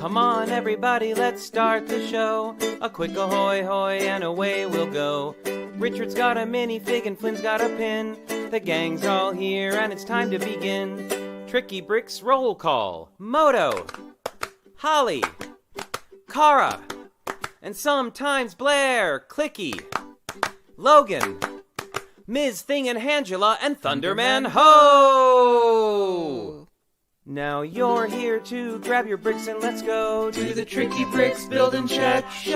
Come on, everybody, let's start the show. A quick ahoy hoy and away we'll go. Richard's got a minifig and Flynn's got a pin. The gang's all here and it's time to begin. TrickyBricks roll call. Moto, Holly, Kara, and sometimes Blair, Clicky, Logan, Ms. Thing and Angela, and Thunderman Ho! Now you're here to grab your bricks and let's go to the TrickyBricks Build and Check Show!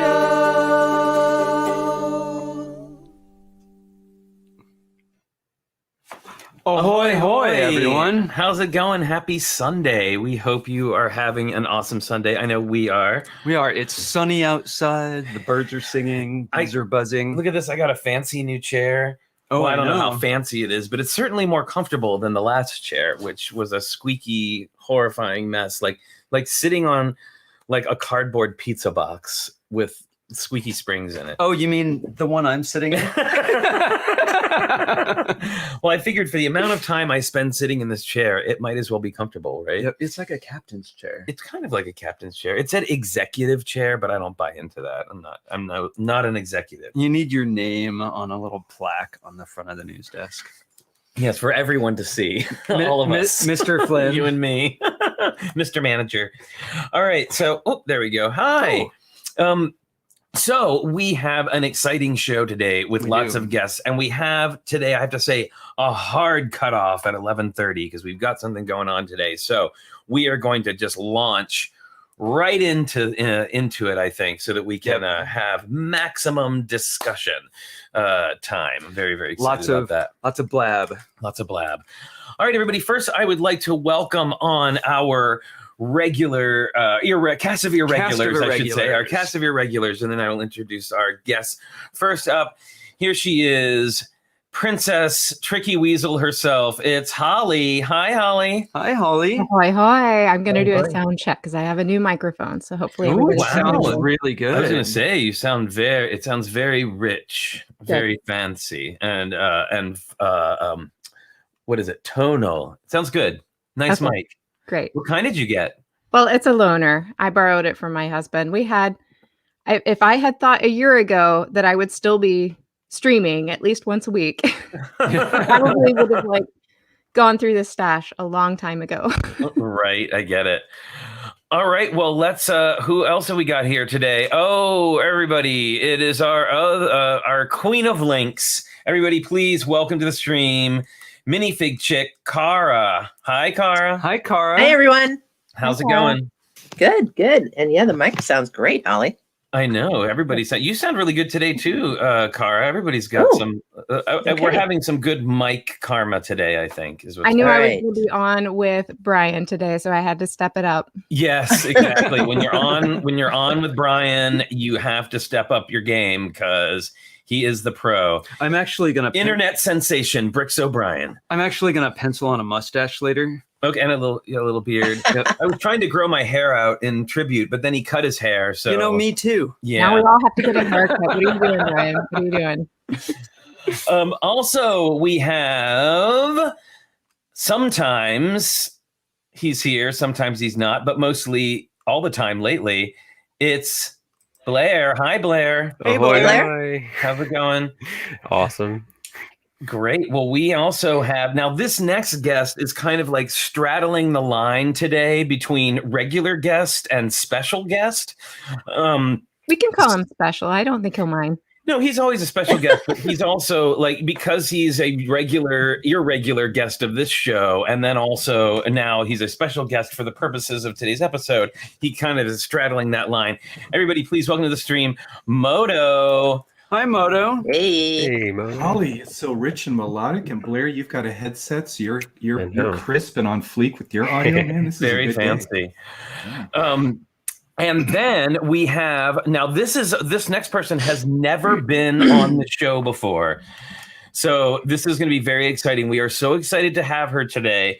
Ahoy, hoy, everyone. How's it going? Happy Sunday. We hope you are having an awesome Sunday. I know we are. We are. It's sunny outside. The birds are singing. Bees are buzzing. Look at this. I got a fancy new chair. Oh, well, I don't know how fancy it is, but it's certainly more comfortable than the last chair, which was a squeaky, horrifying mess. Like sitting on like a cardboard pizza box with squeaky springs in it. Oh, you mean the one I'm sitting in? Well, I figured for the amount of time I spend sitting in this chair, it might as well be comfortable, right? Yep, it's like a captain's chair. It's kind of like a captain's chair. It said executive chair, but I don't buy into that. I'm not an executive. You need your name on a little plaque on the front of the news desk. Yes, for everyone to see. All of us. Mr. Flynn. You and me. Mr. Manager. All right. So, there we go. Hi. So we have an exciting show today with lots of guests. And we have today, I have to say, a hard cutoff at 11:30 because we've got something going on today. So we are going to just launch right into it, I think, so that we can have maximum discussion time. I'm very, very excited about that. Lots of blab. Lots of blab. All right, everybody. First, I would like to welcome on our regular cast of irregulars, I should say, our cast of irregulars, and then I will introduce our guests. First up, here she is, Princess Tricky Weasel herself. It's Holly. Hi, Holly. Hi, Holly. Hi, hi. I'm going to do a sound check because I have a new microphone, so hopefully everybody sounds really good. I was going to say it sounds very rich, very fancy, and what is it? Tonal. It sounds good. Nice mic. Great. What kind did you get? Well, it's a loaner. I borrowed it from my husband. If I had thought a year ago that I would still be streaming at least once a week, I probably would have gone through this stash a long time ago. Right. I get it. All right. Well, let's, who else have we got here today? Oh, everybody. It is our Queen of Links. Everybody, please welcome to the stream, minifig chick, Kara. Hi, Kara. Hi, Kara. Hi, everyone. How's it going? Good. And yeah, the mic sounds great, Holly. I know. You sound really good today, too, Kara. Everybody's got some. We're having some good mic karma today, I think. I knew I was going to be on with Brian today, so I had to step it up. Yes, exactly. When you're on with Brian, you have to step up your game because he is the pro. I'm actually going to... Internet sensation, Bricks O'Brien. I'm actually going to pencil on a mustache later. Okay, and a little beard. I was trying to grow my hair out in tribute, but then he cut his hair. So me too. Yeah. Now we all have to get a haircut. What are you doing, Brian? What are you doing? Also, we have sometimes he's here, sometimes he's not, but mostly all the time lately, it's Blair. Hi, Blair. Hey, Blair. How's it going? Awesome. Great. Well, we also have now this next guest is kind of like straddling the line today between regular guest and special guest. We can call him special. I don't think he'll mind. No, he's always a special guest, but he's also because he's a irregular guest of this show. And then also now he's a special guest for the purposes of today's episode. He kind of is straddling that line. Everybody, please welcome to the stream, Moto. Hi, Moto. Hey, Moto. Holly, it's so rich and melodic, and Blair, you've got a headset, so you're crisp and on fleek with your audio, man. This is very fancy. And then we have this next person has never been on the show before. So this is going to be very exciting. We are so excited to have her today.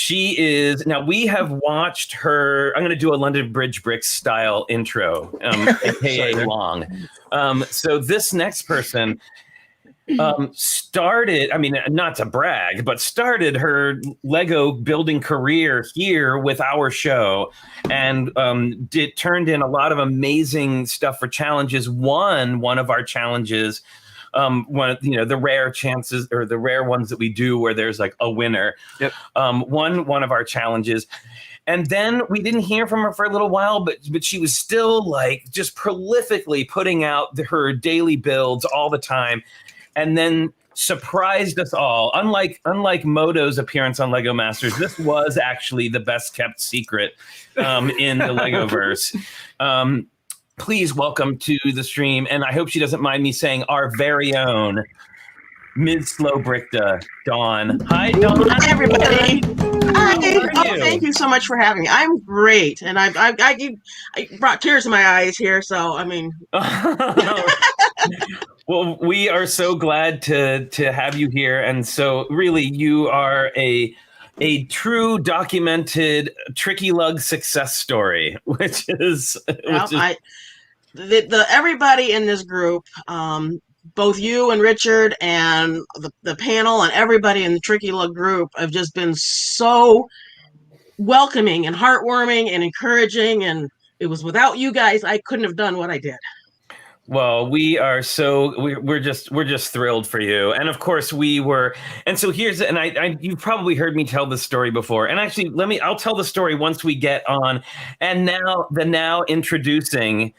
We have watched her. I'm going to do a London Bridge Bricks style intro, aka long. So this next person started, I mean, not to brag, but started her Lego building career here with our show, and turned in a lot of amazing stuff for challenges. Won one of our challenges, the rare chances or the rare ones that we do where there's like a winner. Yep. Won one of our challenges. And then we didn't hear from her for a little while, but she was still like just prolifically putting out her daily builds all the time, and then surprised us all. Unlike Moto's appearance on Lego Masters, this was actually the best kept secret in the Legoverse. Please welcome to the stream, and I hope she doesn't mind me saying our very own Ms. Slowbrickta, Dawn. Hi, Dawn. Hi, everybody. Hi. you? Thank you so much for having me. I'm great, and I brought tears to my eyes here. So I mean, well, we are so glad to have you here, and so really, you are a true documented Tricky Lug success story, which is everybody in this group. Both you and Richard and the panel and everybody in the Tricky Lug group have just been so welcoming and heartwarming and encouraging. And it was without you guys, I couldn't have done what I did. Well, we're just thrilled for you. And of course we were. And so you've probably heard me tell this story before. And actually, I'll tell the story once we get on. And now introducing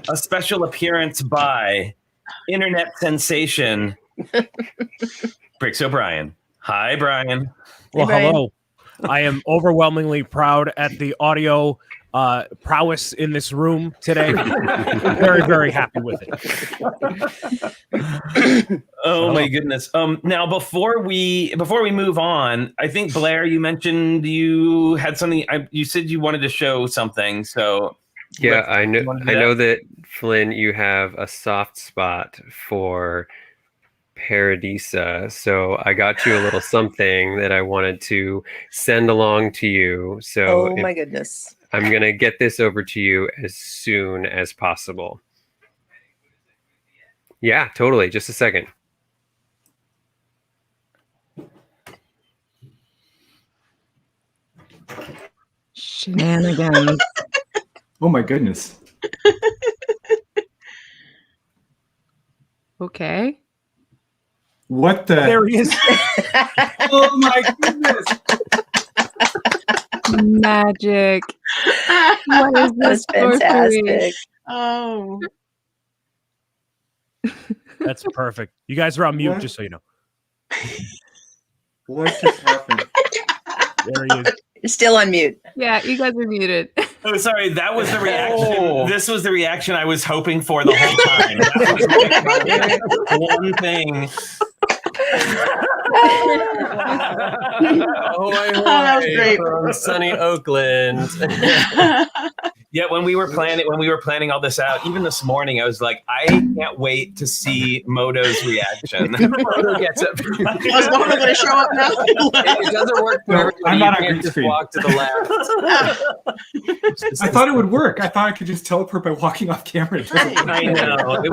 a special appearance by internet sensation Bricks O'Brien. Hi, Brian. Well, Hey, Brian. hello. I am overwhelmingly proud at the audio prowess in this room today. Very, very happy with it. Oh my goodness. Now before we move on, I think Blair, you mentioned you had something. You said you wanted to show something. So yeah, I know. I know that Flynn, you have a soft spot for Paradisa, so I got you a little something that I wanted to send along to you. So Oh my goodness. I'm gonna get this over to you as soon as possible. Yeah, totally. Just a second. Shenanigans. Oh my goodness. Okay. What the? There he is. Oh my goodness. Magic. What is this? That's fantastic. Oh, That's perfect. You guys are on mute, What? just so you know. What just happened? There he is. You're still on mute. Yeah, you guys are muted. Oh, sorry. That was the reaction. This was the reaction I was hoping for the whole time. That was one thing. that was great. From sunny Oakland. Yeah, when we were planning all this out, even this morning, I was like, I can't wait to see Moto's reaction. Moto gets up. Was Moto going to show up now? It doesn't work for No, everybody. I'm not You on can't green just screen. walk to the left. I thought it would work. I thought I could just teleport by walking off camera. It doesn't work. I know it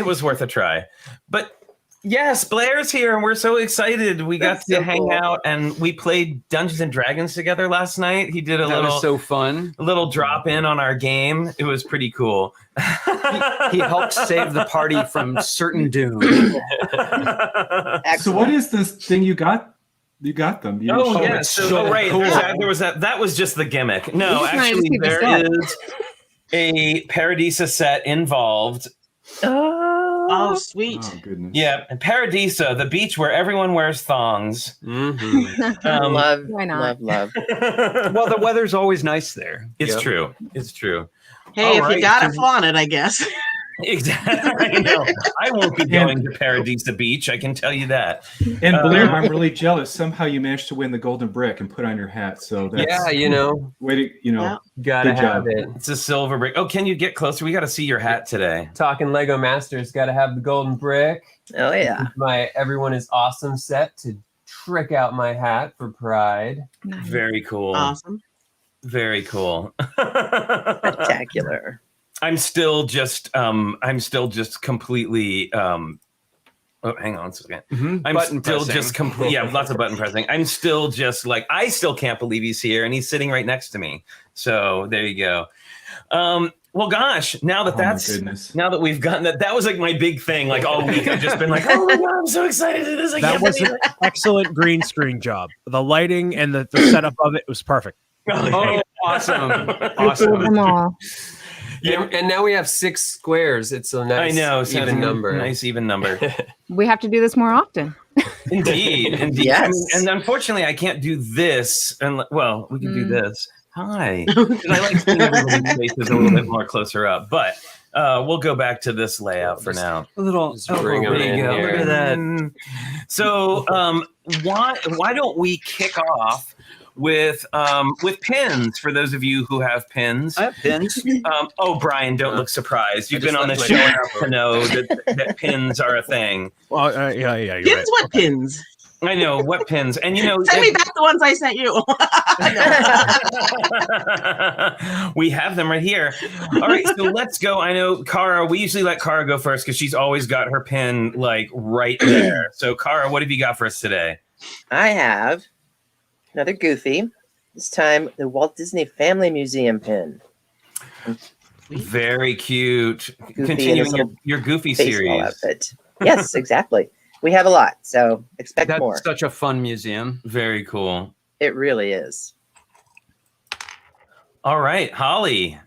was worth a try. But yes, Blair's here, and we're so excited. We got That's to so hang cool. out, and we played Dungeons and Dragons together last night. He did That was so fun. a little drop in on our game. It was pretty cool. He helped save the party from certain doom. So what is this thing you got? You got them. You Oh showed yeah, it. so right. cool. There was that. That was just the gimmick. No, He's trying to actually, keep us there up. is a Paradisa set involved. Oh, sweet. Oh goodness. Yeah, and Paradisa, the beach where everyone wears thongs. Mhm. Love, Why not? love. Well, the weather's always nice there. It's Yep. true. It's true. Hey, All if right, you got it, so- flaunt it, I guess. Exactly. I know. I won't be going to Paradisa Beach. I can tell you that. And Blair, I'm really jealous. Somehow you managed to win the golden brick and put on your hat. So that's Yeah, you know, way to, Yeah. gotta Good have job. it. It's a silver brick. Oh, can you get closer? We got to see your hat today. Talking Lego Masters, gotta have the golden brick. Oh yeah. My Everyone is Awesome set to trick out my hat for Pride. Nice. Very cool. Awesome. Very cool. Spectacular. I'm still just completely Oh, hang on a second. Mhm. I'm Button still pressing. just complete. Yeah, lots of button pressing. I'm still just like, I still can't believe he's here and he's sitting right next to me. So there you go. Well, gosh, now that Oh, my that's goodness. now that we've gotten that was like my big thing. Like all week, I've just been like, oh my god, I'm so excited to do this. I That can't was believe an excellent green screen job. The lighting and the setup of it was perfect. it. Oh, awesome. Them Awesome. all. And now we have 6 squares. It's a nice I know, so even number. Nice even number. We have to do this more often. Indeed. Yes. I mean, and unfortunately, I can't do this. And well, we can do this. Hi. 'Cause I like seeing everybody's faces a little bit more closer up, but we'll go back to this layout for now. A little. Just bring 'em there you in go. here. Look at that. So why don't we kick off with pins for those of you who have pins? I have pins. Oh, Brian, don't look surprised. You've I been just on the left show my- enough to know that pins are a thing. Well, yeah, you're Pins, right. what pins? I know what pins, and you know. Send me back the ones I sent you. We have them right here. All right, so let's go. I know Kara. We usually let Kara go first because she's always got her pin like right there. So, Kara, what have you got for us today? I have another Goofy. This time, the Walt Disney Family Museum pin. Very cute. Goofy in Continuing his little your Goofy baseball series. outfit. Yes, exactly. We have a lot, so expect That's more. such a fun museum. Very cool. It really is. All right, Holly.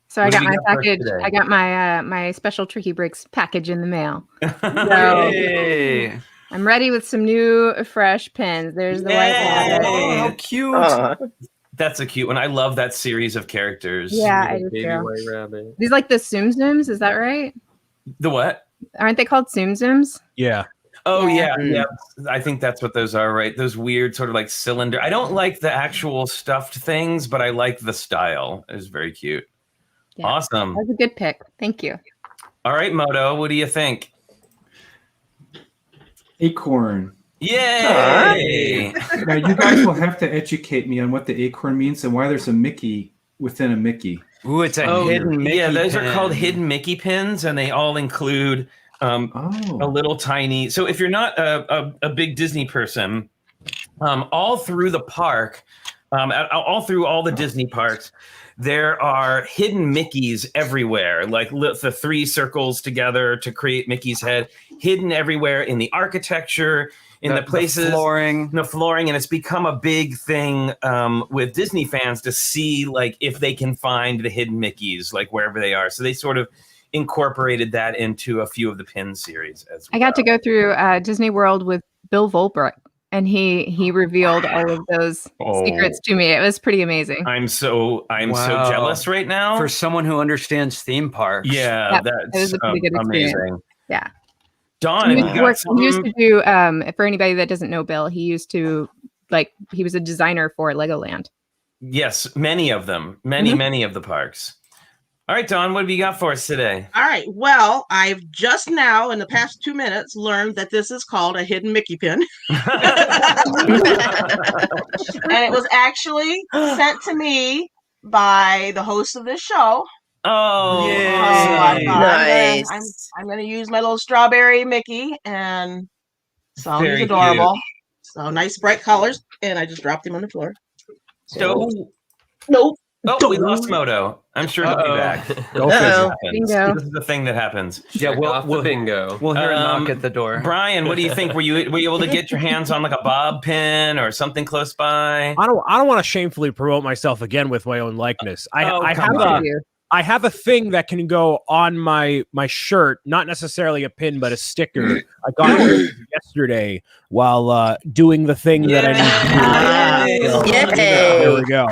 So I What got do you my got for us package. today? I got my special TrickyBricks package in the mail. Yay. I'm ready with some new fresh pins. There's the white Yay. rabbit. Oh, how cute. Aw. That's a cute one. I love that series of characters. Yeah, I Little do baby too. white rabbit. These like the Tsum Tsums, is that right? The what? Aren't they called Tsum Tsums? Yeah. Oh yeah, Mm. yeah. I think that's what those are, right? Those weird sort of like cylinder. I don't like the actual stuffed things, but I like the style. It's very cute. Yeah. Awesome. That was a good pick. Thank you. All right, Moto, what do you think? Acorn. Yay! Now you guys will have to educate me on what the acorn means and why there's a Mickey within a Mickey. Ooh, it's a Oh, hidden Mickey yeah, those are pin. called hidden Mickey pins, and they all include a Oh. little tiny. So if you're not a big Disney person, all through the park, all through all the Disney parks, there are hidden Mickeys everywhere, like the 3 circles together to create Mickey's head, hidden everywhere in the architecture, in the places, flooring. the flooring, and it's become a big thing with Disney fans to see like if they can find the hidden Mickeys like wherever they are. So they sort of incorporated that into a few of the pin series as well. I got to go through Disney World with Bill Volbrook, and he revealed all of those Oh. secrets to me. It was pretty amazing. I'm so Wow. jealous right now. For someone who understands theme parks. Yeah, Yep, that's it was a pretty good experience. amazing. Yeah. Dawn, He have used, you to work, got he used something? to do for anybody that doesn't know Bill, he used to he was a designer for Legoland. Yes, many of them. Many of the parks. All right, Dawn, what have you got for us today? All right. Well, I've just now, in the past 2 minutes, learned that this is called a hidden Mickey pin. And it was actually sent to me by the host of this show. Oh, Yay. So I thought, Nice. I'm going to use my little strawberry Mickey, and so Very he's adorable. So nice bright colors, and I just dropped him on the floor. So, Nope. oh, we lost Moto. I'm sure he'll be Uh-oh. back. Go Uh-oh. figure. Bingo. This is the thing that happens. Yeah, Check off the we'll bingo. We'll hear a Um, knock at the door. Brian, what do you think? Were you able to get your hands on like a bob pin or something close by? I don't want to shamefully promote myself again with my own likeness. I Oh, have come a on. I have a thing that can go on my shirt, not necessarily a pin, but a sticker. I got it yesterday while doing the thing that I need to do. Yay. There we go.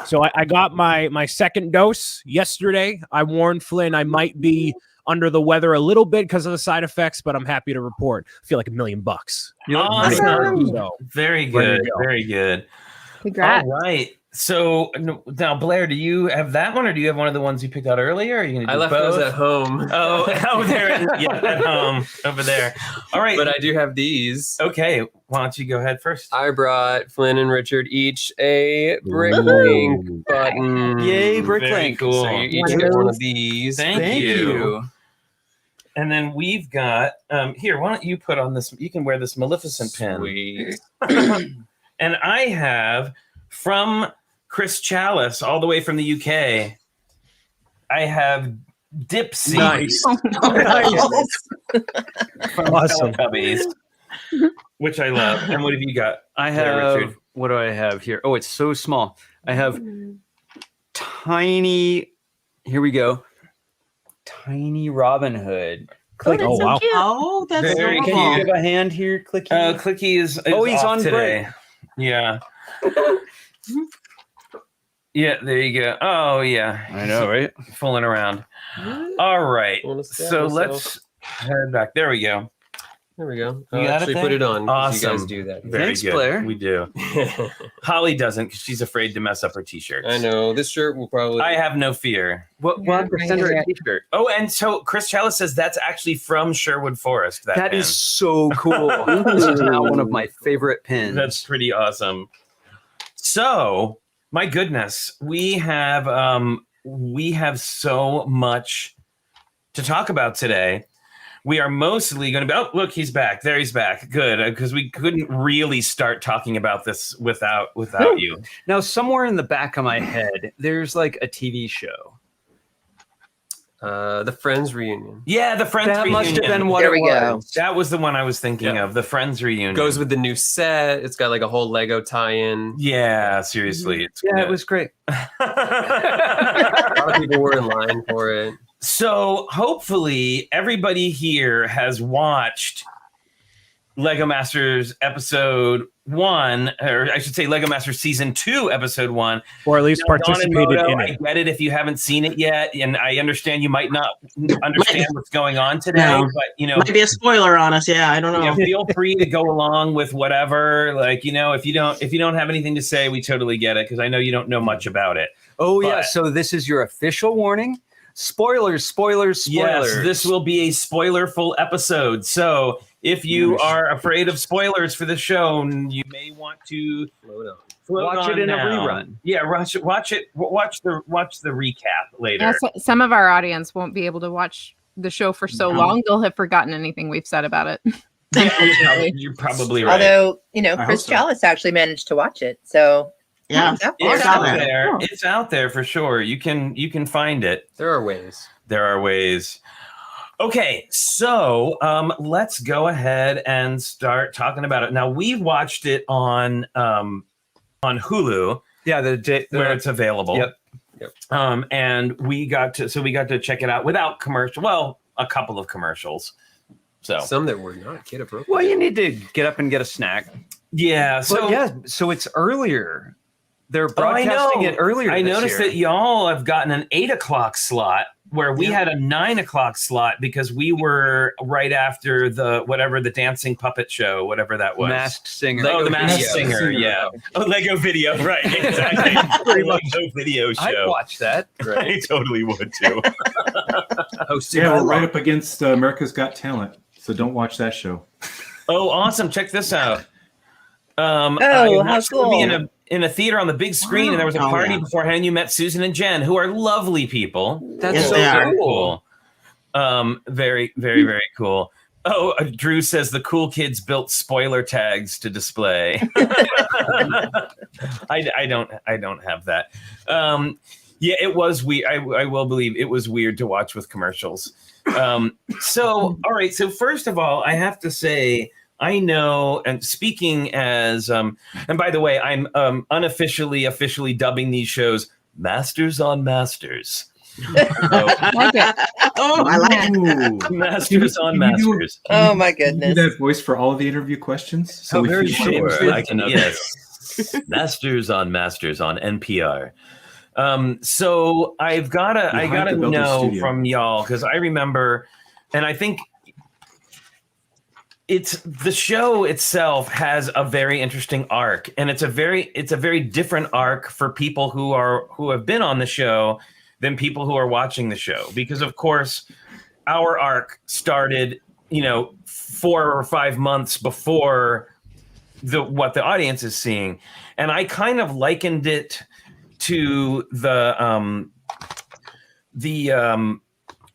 So I got my second dose yesterday. I warned Flynn I might be under the weather a little bit because of the side effects, but I'm happy to report I feel like $1 million. Awesome. So Very There good. you go. Very good. Congrats. All right. So now, Blair, do you have that one, or do you have one of the ones you picked out earlier? Are you going to I do left both? those at home. Oh, there, yeah, at home over there. All right. But I do have these. Okay, why don't you go ahead first? I brought Flynn and Richard each a brick Woohoo. link button. Yay, Very Bricklink. cool. So you each One of get one those. of these. Thank you. And then we've got here. Why don't you put on this? You can wear this Maleficent pin. Sweet. And I have from Chris Chalice, all the way from the UK. I have Dipsy. Nice. Awesome. Cubbies, which I love. And what have you got? I there, have. Richard? What do I have here? Oh, it's so small. I have tiny. Here we go. Tiny Robin Hood. Oh, that's so wow. cute. Oh, that's Very so cute. Can you cool. give a hand here, Clicky? Clicky is Oh, he's off on today. Yeah. Yeah, there you go. Oh, yeah. I know, right? Fooling around. All right. Wanna stab So myself? let's head back. There we go. There we go. You I'll got it actually there? put it on. 'Cause Awesome. You guys do that. Very Thanks, good. Blair. We do. Holly doesn't because she's afraid to mess up her t-shirts. I know. This shirt will probably. I have no fear. We'll have to send her a t-shirt. Oh, and so Chris Chalice says that's actually from Sherwood Forest. That pin. is so cool. This is now one of my favorite pins. That's pretty awesome. So, my goodness, we have so much to talk about today. We are mostly going to be. Oh, look, he's back. There, he's back. Good, because we couldn't really start talking about this without you. Now, somewhere in the back of my head, there's like a TV show. The Friends reunion Yeah, the Friends That reunion. must have been what There it we go. was. That was the one I was thinking Yeah. of. The Friends reunion goes with the new set. It's got like a whole Lego tie-in. Yeah, seriously, it's Yeah, good. it was great. A lot of people were in line for it. So hopefully everybody here has watched Lego Masters episode 1, or I should say Lego Masters season 2, episode 1. Or at least Now, Dawn and participated Moto, in I it. get it if you haven't seen it yet, and I understand you might not understand what's going on today, No. but Might be a spoiler on us. Yeah, I don't know. feel free to go along with whatever. Like, if you don't have anything to say, we totally get it because I know you don't know much about it. Oh, yeah. But- So this is your official warning. Spoilers, spoilers, spoilers. Yes, this will be a spoiler-full episode. So if you are afraid of spoilers for the show, you may want to float Watch on it in a now. rerun. Yeah, watch the recap later. Yeah, some of our audience won't be able to watch the show for so long they'll have forgotten anything we've said about it. You're probably right. Although, I Chris hope so. Chalice actually managed to watch it. So Yeah. It's got out it. there. Oh. It's out there for sure. You can find it. There are ways. There are ways. Okay, so let's go ahead and start talking about it. Now we've watched it on Hulu, Yeah, where it's available. Yep. And we got to check it out without commercial. Well, a couple of commercials. So Some that were not kid appropriate. Well, you need to get up and get a snack. yeah. So So it's earlier. They're Oh, I broadcasting know. it earlier. I this noticed year. that y'all have gotten an 8:00 slot where we had a 9:00 slot because we were right after the dancing puppet show, whatever that was. Masked Singer. Oh, the Masked Video. Singer, yeah. Oh, Lego Video, right? Exactly. Pretty much. Lego Video I'd show. watch that. I totally would too. Hosted Yeah, by we're right Logan. up against America's Got Talent, so don't watch that show. Oh, awesome! Check this out. how watched the movie cool. in a theater on the big screen, and there was a Oh, party yeah. beforehand. You met Susan and Jen, who are lovely people. That's Yes, so they are. Cool. Very, very, very cool. Oh, Drew says the cool kids built spoiler tags to display. I don't have that. Yeah, it was weird. I will believe it was weird to watch with commercials. So, all right. So first of all, I have to say, I know, and speaking as, and by the way, I'm officially dubbing these shows Masters on Masters. Like it. Oh, I like it. Ooh. Masters on Can you do- Masters. Oh my Can you goodness. do that voice for all of the interview questions? So Oh, we very feel sure. interested? I can, yes. Masters on NPR. So I gotta Behind the Builder know Studio. from y'all, because I remember, and I think it's the show itself has a very interesting arc, and it's a very different arc for people who have been on the show than people who are watching the show, because of course our arc started 4 or 5 months before what the audience is seeing, and I kind of likened it to the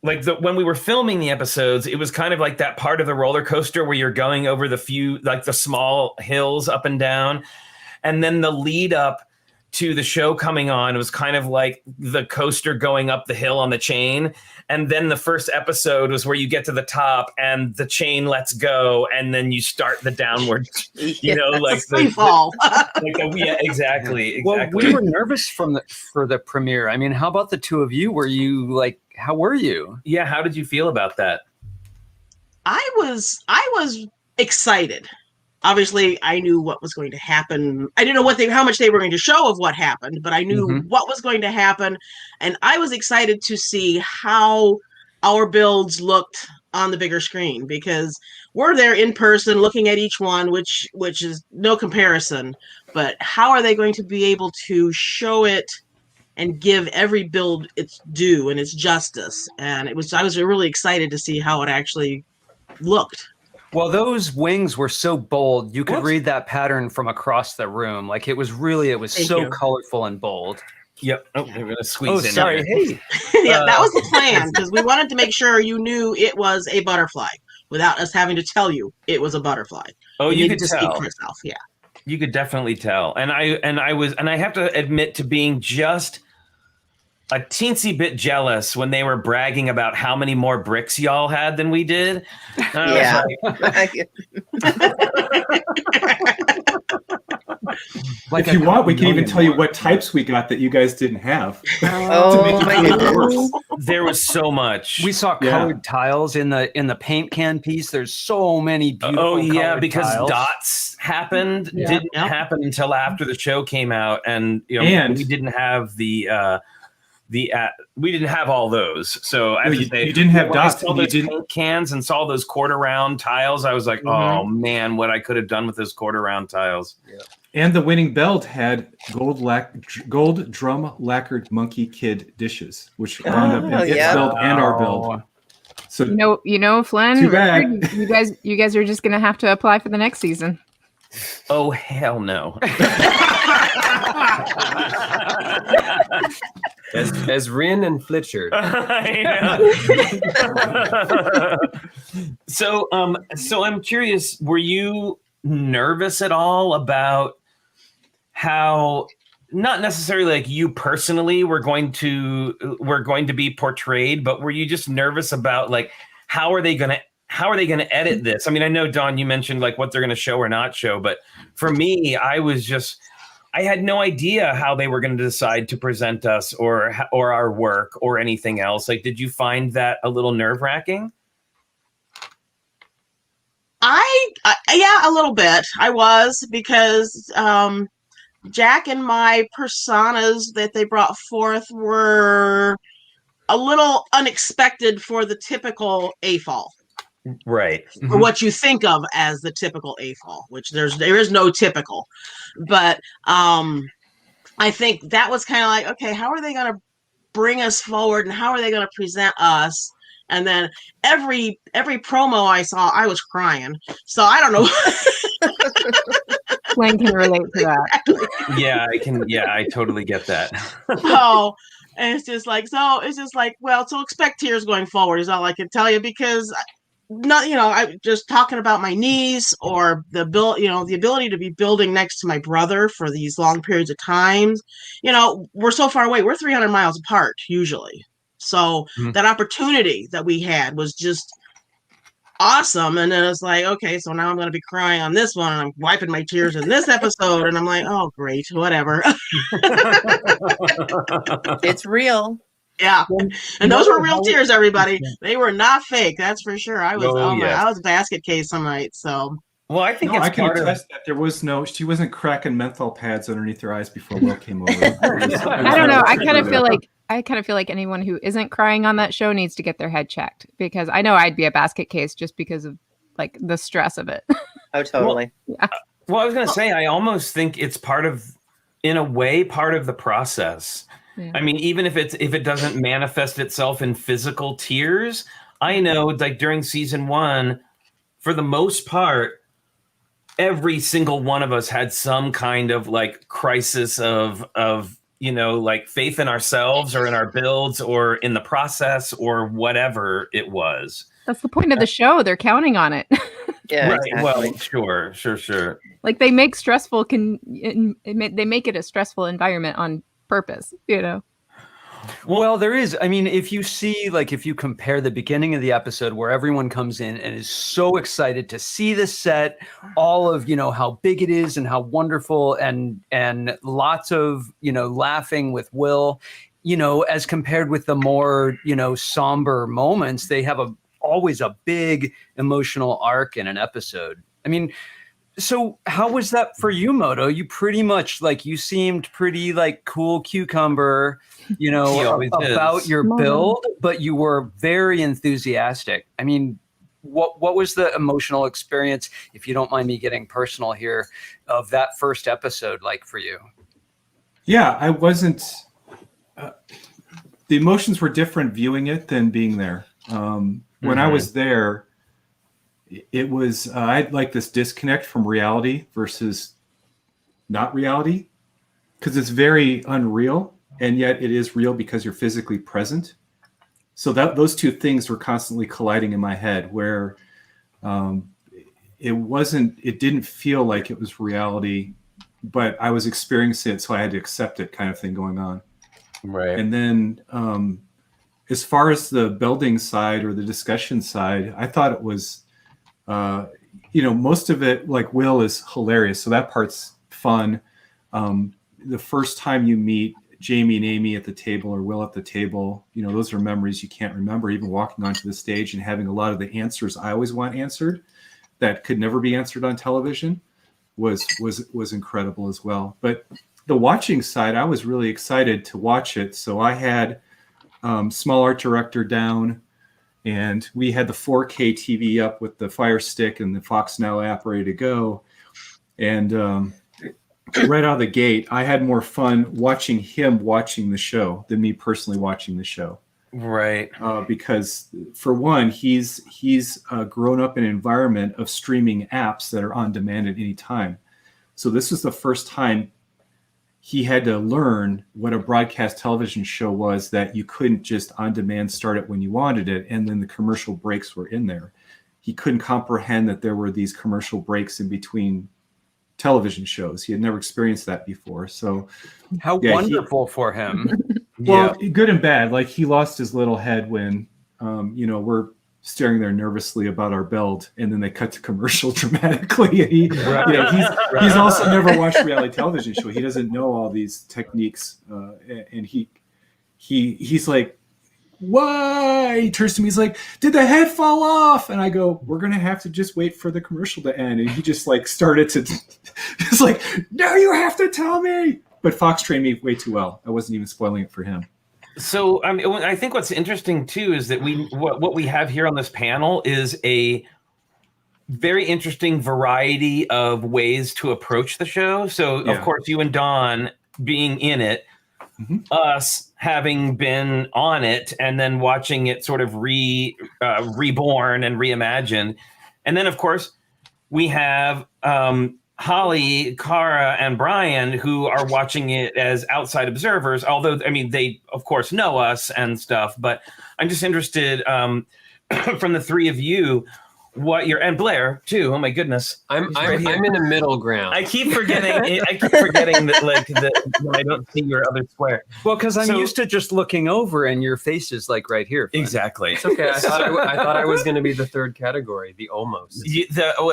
like when we were filming the episodes, it was kind of like that part of the roller coaster where you're going over the small hills up and down. And then the lead up to the show coming on was kind of like the coaster going up the hill on the chain. And then the first episode was where you get to the top and the chain lets go. And then you start the downward, like free fall. Exactly. Well, we were nervous for the premiere. I mean, how about the two of you? Were you like, how were you? Yeah. How did you feel about that? I was excited. Obviously, I knew what was going to happen. I didn't know how much they were going to show of what happened, but I knew what was going to happen. And I was excited to see how our builds looked on the bigger screen, because we're there in person looking at each one, which is no comparison. But how are they going to be able to show it and give every build its due and its justice? And I was really excited to see how it actually looked. Well, those wings were so bold. You could read that pattern from across the room. Like it was so colorful and bold. Yep. Oh, they're going to squeeze in. Sorry. Hey. Yeah, that was the plan, because we wanted to make sure you knew it was a butterfly without us having to tell you it was a butterfly. Oh, you could just tell. speak for yourself. Yeah. You could definitely tell. And I have to admit to being just a teensy bit jealous when they were bragging about how many more bricks y'all had than we did. Yeah. If you want, we can even tell you what types we got that you guys didn't have. Oh my goodness. There was so much. We saw colored tiles in the paint can piece. There's so many beautiful because tiles. dots happened. Didn't happen until after the show came out, and we didn't have we didn't have all those. So I have to say, you didn't have dots. I saw those paint cans and saw those quarter round tiles. I was like, oh man, what I could have done with those quarter round tiles. Yeah. And the winning belt had gold drum lacquered monkey kid dishes, which wound up in its build and our build. So Flynn, too bad. Richard, you guys are just gonna have to apply for the next season. Oh hell no. As Rin and Flitchard. So I'm curious, were you nervous at all about how, not necessarily like you personally were going to be portrayed, but were you just nervous about like how are they going to edit this? I mean, I know, Dawn, you mentioned like what they're going to show or not show, but for me, I had no idea how they were going to decide to present us or our work or anything else. Like, did you find that a little nerve-wracking? Yeah, a little bit. I was, because Jack and my personas that they brought forth were a little unexpected for the typical AFOL. Right. Or what you think of as the typical AFOL, which there is no typical. But I think that was kind of like, okay, how are they going to bring us forward and how are they going to present us? And then every promo I saw, I was crying. So I don't know. Flynn can relate to that. Yeah, I can. Yeah, I totally get that. And it's just like, well, so expect tears going forward is all I can tell you, because I just talking about my knees or the ability to be building next to my brother for these long periods of times. We're so far away. We're 300 miles apart usually. So that opportunity that we had was just awesome. And then it's like, okay, so now I'm going to be crying on this one and I'm wiping my tears in this episode. And I'm like, oh, great, whatever. It's real. Yeah. And those were real tears, everybody. They were not fake. That's for sure. I was, I was basket case some nights. So. Well, I think I can attest that she wasn't cracking menthol pads underneath her eyes before Will came over. I don't know. I kind of feel like anyone who isn't crying on that show needs to get their head checked, because I know I'd be a basket case just because of like the stress of it. Oh, totally. Well, I was going to say, I almost think it's in a way, part of the process. Yeah. I mean, even if it doesn't manifest itself in physical tears, I know like during season 1, for the most part, every single one of us had some kind of like crisis of like faith in ourselves or in our builds or in the process or whatever it was. That's the point of the show. They're counting on it. Yeah, Right. exactly. Well, sure. Like they make they make it a stressful environment on purpose, Well, there is. I mean, if you compare the beginning of the episode where everyone comes in and is so excited to see the set, all of, how big it is and how wonderful and lots of, laughing with Will, as compared with the more, somber moments, they have always a big emotional arc in an episode. I mean, so how was that for you, Moto? You pretty much you seemed pretty cool cucumber, about your build, but you were very enthusiastic. I mean, what was the emotional experience, if you don't mind me getting personal here, of that first episode like for you? Yeah, I wasn't. The emotions were different viewing it than being there. When I was there, it was I had this disconnect from reality versus not reality, because it's very unreal, and yet it is real because you're physically present. So those two things were constantly colliding in my head, where it didn't feel like it was reality, but I was experiencing it, so I had to accept it, kind of thing going on. Right. And then as far as the building side or the discussion side, I thought it was most of it, Will, is hilarious, so that part's fun. The first time you meet Jamie and Amy at the table, or Will at the table, those are memories you can't remember. Even walking onto the stage and having a lot of the answers I always want answered that could never be answered on television was incredible as well. But the watching side, I was really excited to watch it. So I had small art director down, and we had the 4K TV up with the Fire Stick and the Fox Now app ready to go. And right out of the gate, I had more fun watching him watching the show than me personally watching the show. Right. Because for one, he's grown up in an environment of streaming apps that are on demand at any time. So this was the first time he had to learn what a broadcast television show was, that you couldn't just on demand start it when you wanted it, and then the commercial breaks were in there. He couldn't comprehend that there were these commercial breaks in between television shows. He had never experienced that before. So how wonderful for him. Well, good and bad. He lost his little head when we're staring there nervously about our build, and then they cut to commercial dramatically. And he's also never watched a reality television show. He doesn't know all these techniques, and he's like, "Why?" He turns to me. He's like, "Did the head fall off?" And I go, "We're gonna have to just wait for the commercial to end." And he just started to. He's like, "No, you have to tell me." But Fox trained me way too well. I wasn't even spoiling it for him. So I think what's interesting too is that what we have here on this panel is a very interesting variety of ways to approach the show. So of course, you and Dawn being in it, us having been on it, and then watching it sort of reborn and reimagined, and then of course we have Holly, Kara, and Brian, who are watching it as outside observers, although, they, of course, know us and stuff. But I'm just interested from the three of you, and Blair, too. Oh, my goodness. I'm in a middle ground. I keep forgetting that I don't see your other square. Well, because I'm used to just looking over and your face is right here. Flynn. Exactly. It's okay. I thought I was going to be the third category, the almost. That's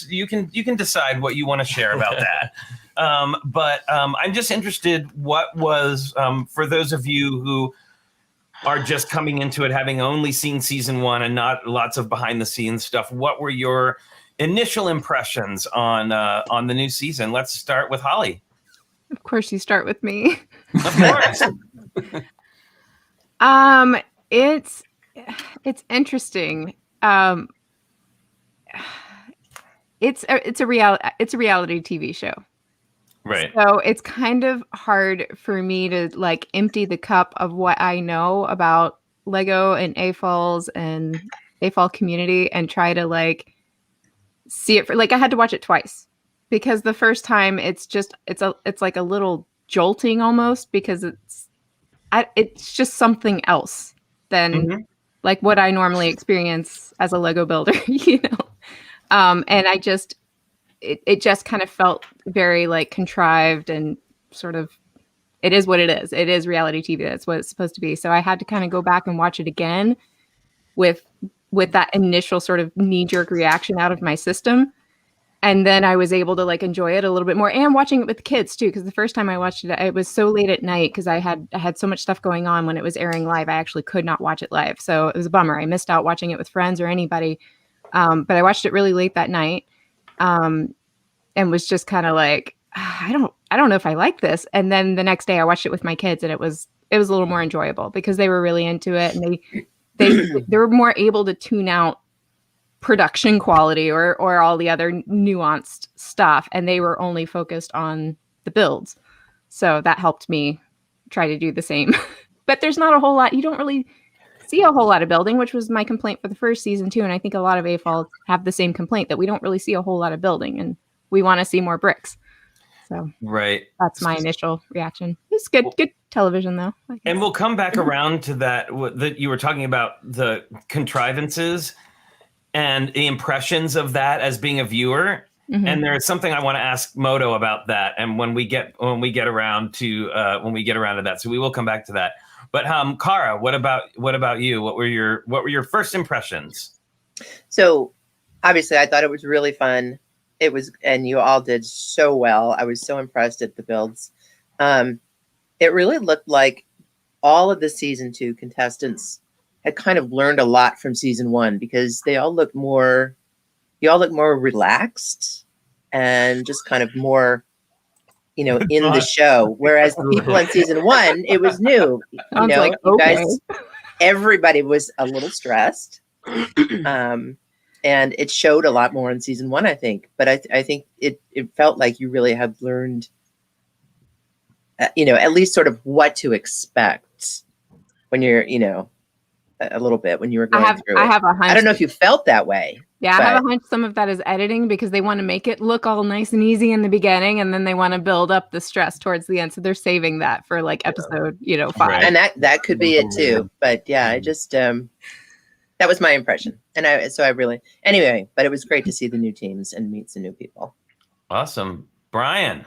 you can decide what you want to share about that. But I'm just interested, what was for those of you who are just coming into it, having only seen season one and not lots of behind the scenes stuff, what were your initial impressions on the new season? Let's start with Holly. Of course, you start with me. Of course. It's interesting. It's a reality TV show. Right. So it's kind of hard for me to empty the cup of what I know about Lego and AFOLs and AFOL community and try to see it for I had to watch it twice because the first time it's like a little jolting almost, because it's just something else than like what I normally experience as a Lego builder, you know. And it just kind of felt very like contrived and sort of, it is what it is. It is reality TV. That's what it's supposed to be. So I had to kind of go back and watch it again with that initial sort of knee-jerk reaction out of my system. And then I was able to like enjoy it a little bit more, and watching it with the kids too. Because the first time I watched it, it was so late at night because I had so much stuff going on when it was airing live. I actually could not watch it live. So it was a bummer. I missed out watching it with friends or anybody. But I watched it really late that night. And was just kind of like, I don't know if I like this. And then the next day I watched it with my kids, and it was a little more enjoyable because they were really into it, and they were more able to tune out production quality or all the other nuanced stuff, and they were only focused on the builds. So that helped me try to do the same. But there's not a whole lot. You don't really see a whole lot of building, which was my complaint for the first season too. And I think a lot of AFOL have the same complaint, that we don't really see a whole lot of building, and we want to see more bricks. So that's my initial reaction. It's good television though. And we'll come back around to that you were talking about, the contrivances and the impressions of that as being a viewer. And there's something I want to ask Moto about that. And when we get around to that, so we will come back to that. But Kara, what about you? What were your first impressions? So obviously I thought it was really fun. It was, and you all did so well. I was so impressed at the builds. It really looked like all of the season 2 contestants had kind of learned a lot from season 1, because you all look more relaxed and just kind of more, in the show. Whereas the people in season 1, it was new. You guys, everybody was a little stressed. And it showed a lot more in season 1, I think. But I think it felt like you really have learned, at least sort of what to expect when you're, a little bit when you were going through it. I have a hunch. I don't know if you felt that way. Yeah, I have a hunch some of that is editing, because they want to make it look all nice and easy in the beginning, and then they want to build up the stress towards the end. So they're saving that for like episode, 5. Right. And that could be it too. But yeah, I just that was my impression. And but it was great to see the new teams and meet some new people. Awesome. Brian.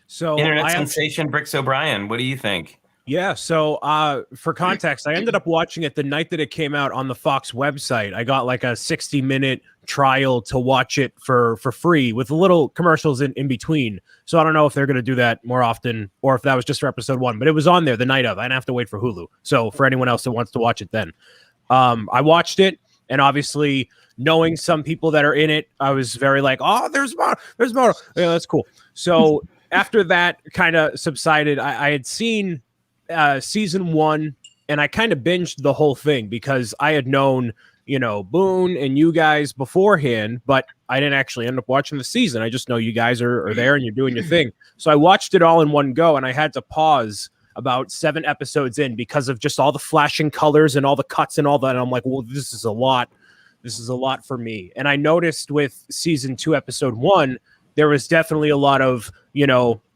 So Internet sensation Bricks O'Brien, what do you think? Yeah, so for context, I ended up watching it the night that it came out on the Fox website. I got like a 60-minute trial to watch it for free with little commercials in between. So I don't know if they're going to do that more often, or if that was just for episode 1. But it was on there the night of. I didn't have to wait for Hulu. So for anyone else that wants to watch it then. I watched it, and obviously knowing some people that are in it, I was very like, oh, there's more. Yeah, that's cool. So after that kind of subsided, I had seen season 1, and I kind of binged the whole thing because I had known, Boone and you guys beforehand, but I didn't actually end up watching the season. I just know you guys are there and you're doing your thing. So I watched it all in one go, and I had to pause about 7 episodes in because of just all the flashing colors and all the cuts and all that. And I'm like, well, this is a lot. This is a lot for me. And I noticed with season 2, episode 1, there was definitely a lot of,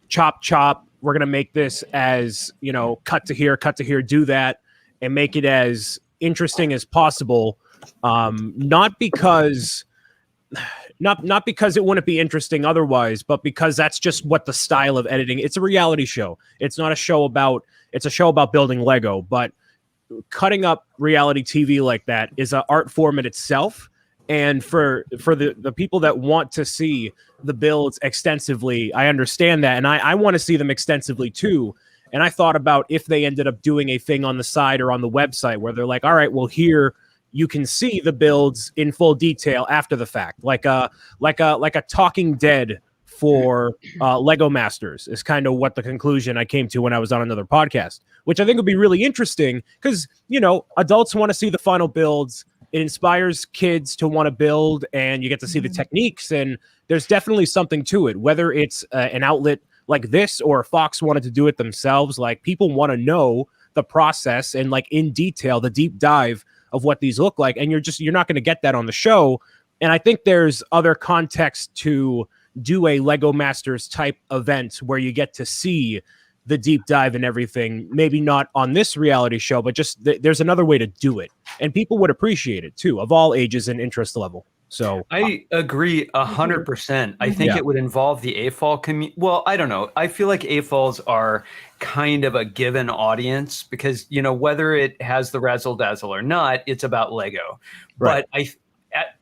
chop. We're going to make this as, cut to here, do that, and make it as interesting as possible. Not because it wouldn't be interesting otherwise, but because that's just what the style of editing. It's a reality show. It's not a show about, it's a show about building Lego, but cutting up reality TV like that is an art form in itself. And for the people that want to see the builds extensively, I understand that. And I want to see them extensively too. And I thought about if they ended up doing a thing on the side or on the website where they're like, all right, well, here you can see the builds in full detail after the fact, like a Talking Dead for Lego Masters is kind of what the conclusion I came to when I was on another podcast, which I think would be really interesting because, adults want to see the final builds. It inspires kids to want to build, and you get to see the techniques, and there's definitely something to it, whether it's an outlet like this or Fox wanted to do it themselves. Like, people want to know the process and like in detail, the deep dive of what these look like. And you're not going to get that on the show. And I think there's other context to do a Lego Masters type event where you get to see the deep dive and everything, maybe not on this reality show, but just there's another way to do it, and people would appreciate it too, of all ages and interest level. So I agree 100%. I think it would involve the AFOL community. Well, I don't know. I feel like AFOLs are kind of a given audience because, whether it has the razzle dazzle or not, it's about Lego. Right. But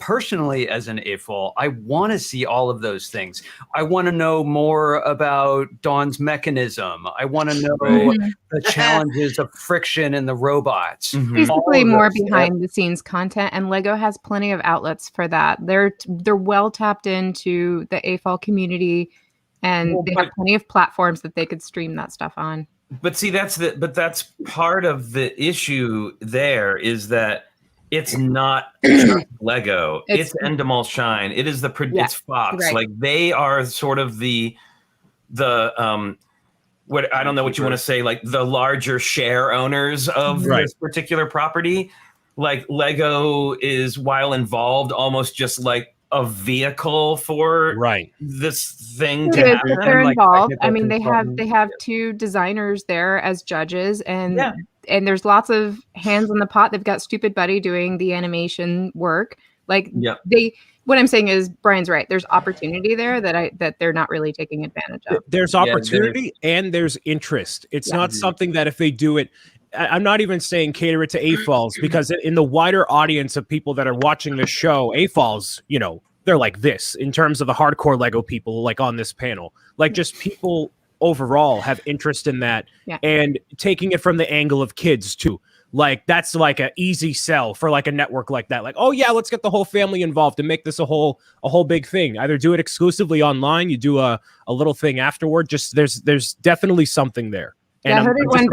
personally, as an AFOL, I want to see all of those things. I want to know more about Dawn's mechanism. I want to know the challenges of friction and the robots. Basically, more behind the scenes content, and Lego has plenty of outlets for that. They're well tapped into the AFOL community, and they have plenty of platforms that they could stream that stuff on. But see, that's part of the issue. There is that. It's not just Lego. It's Endemol Shine. It is it's Fox. Right. Like they are sort of the what I don't know what you want to say, like the larger share owners of this particular property. Like Lego is, while involved, almost just like a vehicle for this thing to happen. They're involved. I mean, they have two designers there as judges, and there's lots of hands in the pot. They've got Stupid Buddy doing the animation work. Like what I'm saying is Brian's right. There's opportunity there that they're not really taking advantage of. There's opportunity and there's interest. It's not something that if they do it, I'm not even saying cater it to AFOLs, because in the wider audience of people that are watching this show, AFOLs, they're like this in terms of the hardcore Lego people, like on this panel, like just people overall have interest in that, and taking it from the angle of kids too. Like that's like an easy sell for like a network like that. Like, oh yeah, let's get the whole family involved and make this a whole big thing. Either do it exclusively online, you do a little thing afterward. Just there's definitely something there. And Hooded One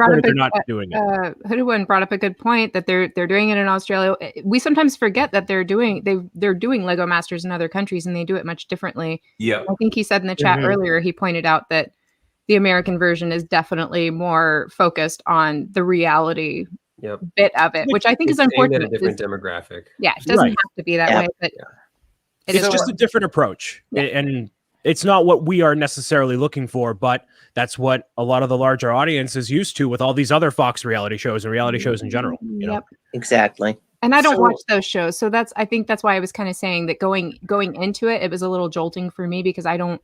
brought up a good point that they're doing it in Australia. We sometimes forget that they're doing Lego Masters in other countries, and they do it much differently. Yeah, I think he said in the chat earlier, he pointed out that the American version is definitely more focused on the reality bit of it, which I think is unfortunate. A different demographic. Yeah, it doesn't have to be that way, but it's just a different approach, and it's not what we are necessarily looking for, but that's what a lot of the larger audience is used to with all these other Fox reality shows and reality shows in general. You know? Exactly. And I don't watch those shows, so I think that's why I was kind of saying that going into it, it was a little jolting for me because I don't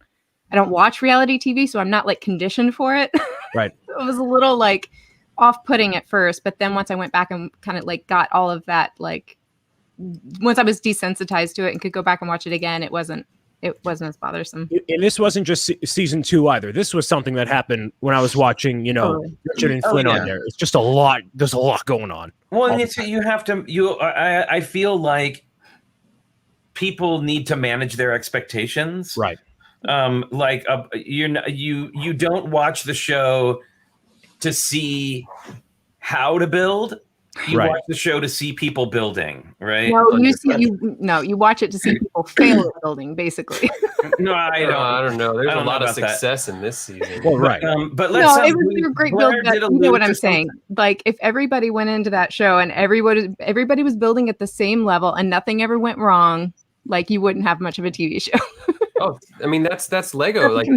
watch reality TV, so I'm not like conditioned for it. Right. It was a little like off-putting at first, but then once I went back and kind of like got all of that, like once I was desensitized to it and could go back and watch it again, it wasn't as bothersome. And this wasn't just season 2 either. This was something that happened when I was watching, Richard and Flynn on there. It's just a lot. There's a lot going on. Well, and I feel like people need to manage their expectations. Right. You don't watch the show to see how to build. You watch the show to see people building, right? No, you watch it to see people fail at building, basically. No, I don't know. There's a lot of success in this season. Well, right. But it was a great build. You know what I'm saying? Like, if everybody went into that show and everybody was building at the same level and nothing ever went wrong, like you wouldn't have much of a TV show. Oh, I mean that's Lego. Like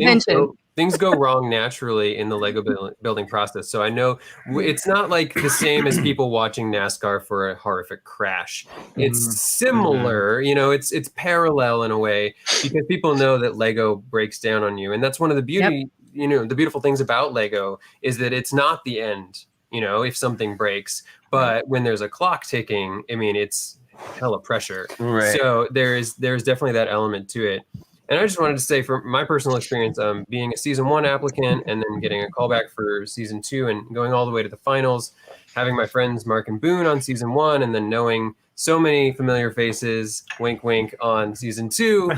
things go wrong naturally in the Lego building process. So I know it's not like the same as people watching NASCAR for a horrific crash. It's similar, it's parallel in a way because people know that Lego breaks down on you, and that's one of the beauty, the beautiful things about Lego is that it's not the end. If something breaks, but when there's a clock ticking, I mean it's hella pressure. Right. So there's definitely that element to it. And I just wanted to say, from my personal experience, being a season 1 applicant and then getting a callback for season 2 and going all the way to the finals, having my friends Mark and Boone on season 1, and then knowing so many familiar faces, wink, wink, on season 2,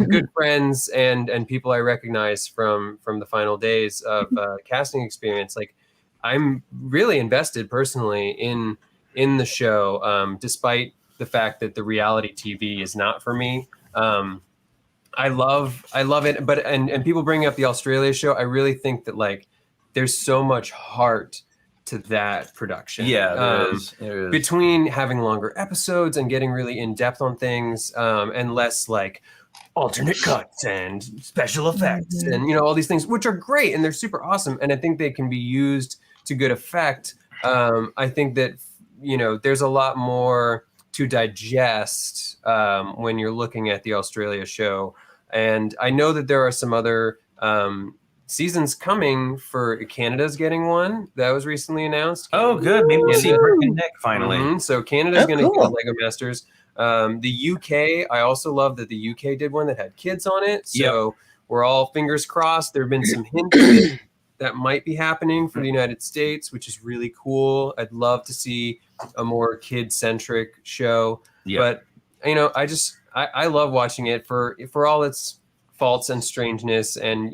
good friends and people I recognize from the final days of casting experience. Like, I'm really invested personally in the show, despite the fact that the reality TV is not for me. I love it, but and people bring up the Australia show. I really think that like there's so much heart to that production. Yeah, there is. Between having longer episodes and getting really in depth on things, and less like alternate cuts and special effects and all these things, which are great and they're super awesome, and I think they can be used to good effect. I think that there's a lot more to digest when you're looking at the Australia show, and I know that there are some other seasons coming. For Canada's getting one that was recently announced. Oh, good. Maybe we'll see Rick and Nick finally. So Canada's going to cool. get Lego Masters. The UK, I also love that the UK did one that had kids on it. So we're all fingers crossed. There have been some hints that might be happening for the United States, which is really cool. I'd love to see a more kid-centric show. But I love watching it for all its faults and strangeness, and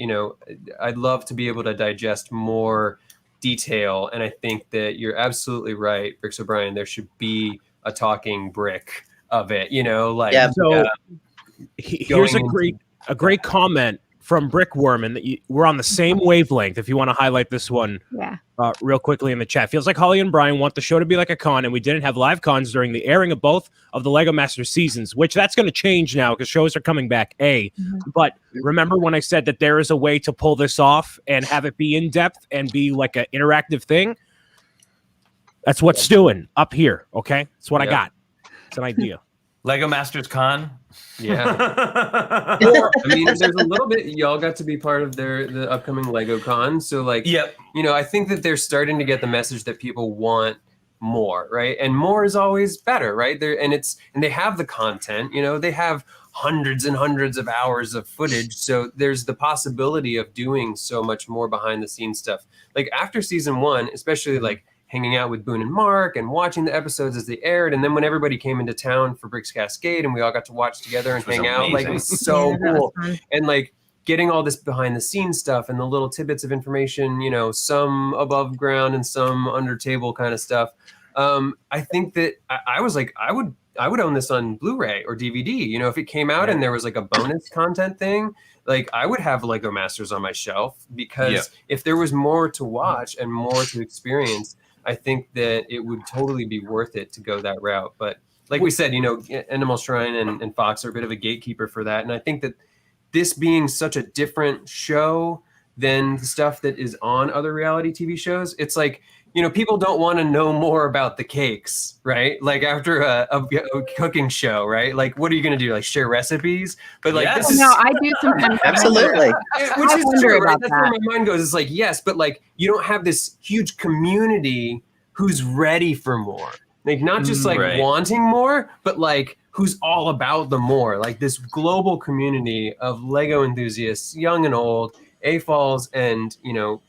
I'd love to be able to digest more detail. And I think that you're absolutely right, Bricks O'Brien. There should be a talking brick of it, here's a great comment from Brickworm, and we're on the same wavelength. If you want to highlight this one real quickly in the chat. Feels like Holly and Brian want the show to be like a con, and we didn't have live cons during the airing of both of the Lego Masters seasons, which that's going to change now because shows are coming back. But remember when I said that there is a way to pull this off and have it be in depth and be like an interactive thing? That's what Stewing up here. Okay, that's what I got. It's an idea. Lego Masters Con. Yeah. Or, there's a little bit. Y'all got to be part of the upcoming Lego Con. So I think that they're starting to get the message that people want more, right? And more is always better, right? And they have the content. They have hundreds and hundreds of hours of footage. So there's the possibility of doing so much more behind the scenes stuff. Like after season 1, especially hanging out with Boone and Mark and watching the episodes as they aired. And then when everybody came into town for Bricks Cascade and we all got to watch together and hang out, it was so cool. And getting all this behind the scenes stuff and the little tidbits of information, some above ground and some under table kind of stuff. I think that I was like, I would own this on Blu-ray or DVD, if it came out and there was a bonus content thing, I would have Lego Masters on my shelf, because if there was more to watch and more to experience, I think that it would totally be worth it to go that route. But like we said, Animal Shrine and Fox are a bit of a gatekeeper for that. And I think that this being such a different show than the stuff that is on other reality TV shows, it's people don't want to know more about the cakes, right? After a cooking show, right? What are you going to do? Share recipes? But this is... No, I do sometimes. Absolutely. Which is true, right? That's where my mind goes. It's yes, but you don't have this huge community who's ready for more. Not just wanting more, but who's all about the more. This global community of Lego enthusiasts, young and old, AFOLs and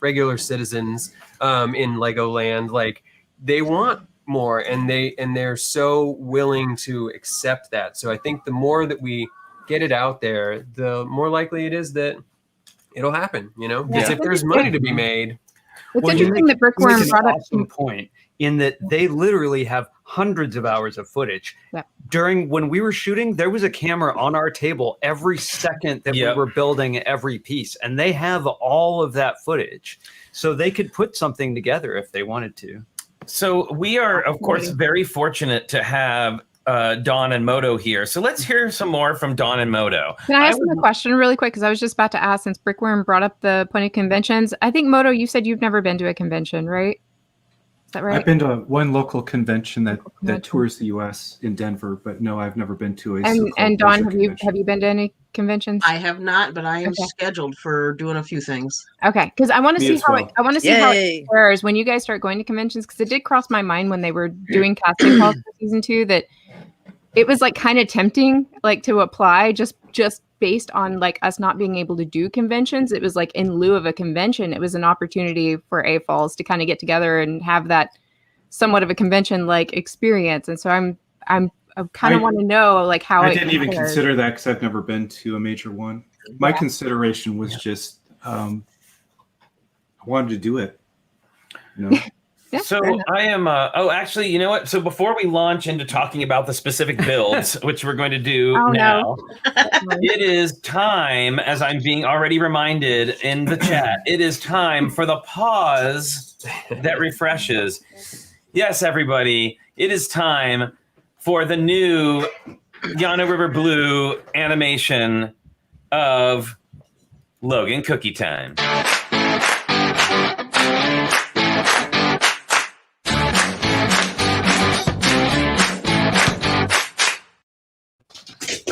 regular citizens in Legoland. They want more, and they're so willing to accept that. So I think the more that we get it out there, the more likely it is that it'll happen. Because if there's money to be made. It's interesting that Brickworm brought up some point in that they literally have hundreds of hours of footage. During when we were shooting, there was a camera on our table every second that we were building every piece, and they have all of that footage, so they could put something together if they wanted to. So we are, of course, very fortunate to have Dawn and Moto here. So let's hear some more from Dawn and Moto. Can I ask them a question really quick? Because I was just about to ask, since Brickworm brought up the point of conventions. I think, Moto, you said you've never been to a convention, right? Is that right? I've been to one local convention that tours the U.S. in Denver, but no, I've never been to a. And Dawn, have you been to any conventions? I have not, but I am scheduled for doing a few things. Okay, because I want to see how it fares when you guys start going to conventions. Because it did cross my mind when they were doing casting calls for season 2 that it was kind of tempting to apply just based on us not being able to do conventions. It was in lieu of a convention, it was an opportunity for AFOLs to kind of get together and have that somewhat of a convention experience. And so I kind of want to know how I didn't even consider that because I've never been to a major one. My consideration was just I wanted to do it. So I am, actually, you know what? So before we launch into talking about the specific builds, which we're going to do now, it is time, as I'm being already reminded in the chat, it is time for the pause that refreshes. Yes, everybody, it is time for the new Yana River Blue animation of Logan Cookie Time.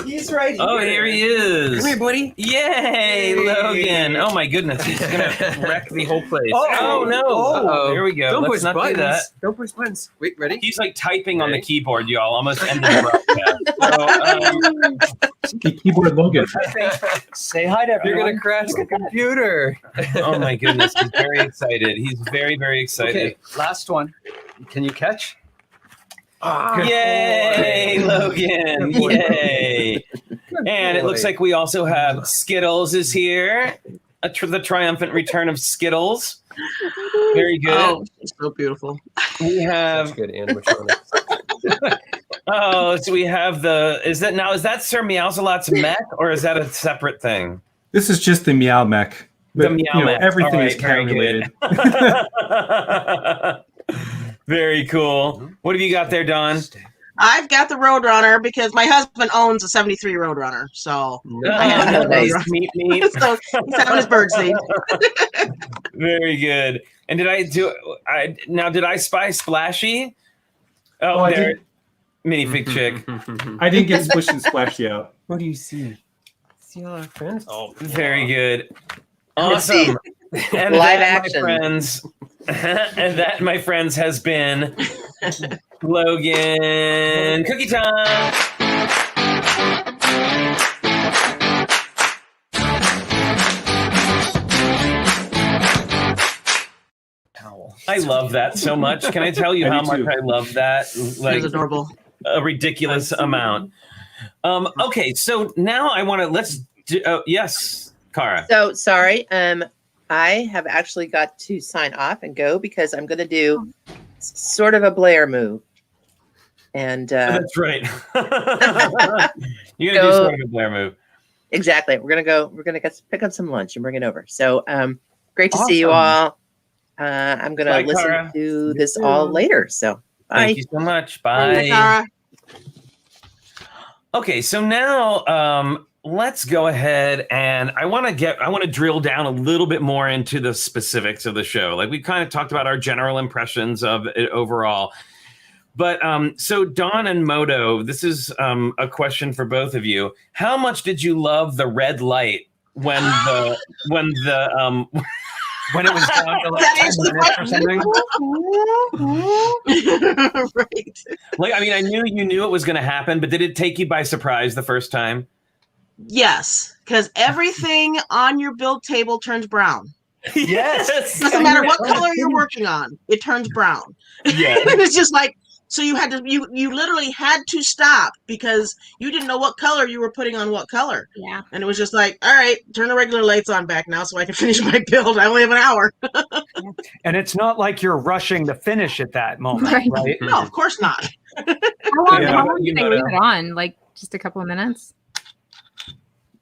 He's right here. Oh, here he is. Come here, buddy. Yay, Logan. Oh, my goodness. He's going to wreck the whole place. Oh, no. Uh-oh. Here we go. Don't Let's push not buttons. do that. Don't push buttons. Wait, ready? He's like typing on the keyboard, y'all. Almost ended the broadcast. The keyboard Logan. Say hi to You're everyone. gonna crash the computer. Oh my goodness, he's very excited. He's very, very excited. Okay, last one. Can you catch? Yay, Logan! Good boy. Yay! And it boy. looks like we also have Skittles is here. The triumphant return of Skittles. Very good. Oh, it's so beautiful. We have. Such good animatronics. Oh, so we have the. Is that Sir Meowsalot's mech, or is that a separate thing? This is just the Meow Mech. The But, Meow Mech. everything All is right, very cat good. related. Very cool. What have you got there, Don? I've got the Roadrunner because my husband owns a 73 Roadrunner. So I have Oh, the nice. Roadrunner. So he's having his birdseed. Very good. And did I spy Splashy? Oh, I there. did. Minifig chick. I didn't get Squish and Splashy out. What do you see? See all our friends? Oh, very good. Let's see. Awesome. And Live that, action. my friends, and that, my friends, has been Logan Cookie Time. I love that so much. Can I tell you I how do much too. I love that? It Like was adorable. a ridiculous amount. Okay, so now I want to let's do. Oh, yes, Kara. So sorry. I have actually got to sign off and go because I'm going to do sort of a Blair move. And That's right. You're gonna do So- sort of a Blair move. exactly, we're gonna pick up some lunch and bring it over. So great to see you Awesome. all. I'm gonna Bye, listen Kara. to this all later. So bye. Thank you so much. Bye, Bye. Kara. Okay, so now let's go ahead and I want to drill down a little bit more into the specifics of the show. Like we kind of talked about our general impressions of it overall. But so Dawn and Moto, this is a question for both of you. How much did you love the red light when it was down to like That 10 answers the minutes or something? Right. Like, I mean, I knew you knew it was going to happen, but did it take you by surprise the first time? Yes, because everything on your build table turns brown. Yes. Doesn't matter what color you're working on, it turns brown. Yeah. And it's just like, so you had to, you literally had to stop because you didn't know what color you were putting on what color. Yeah. And it was just like, all right, turn the regular lights on back now so I can finish my build. I only have an hour. And it's not like you're rushing to finish at that moment, Right. right? No, of course not. How long you did they know leave that. it on? Like just a couple of minutes?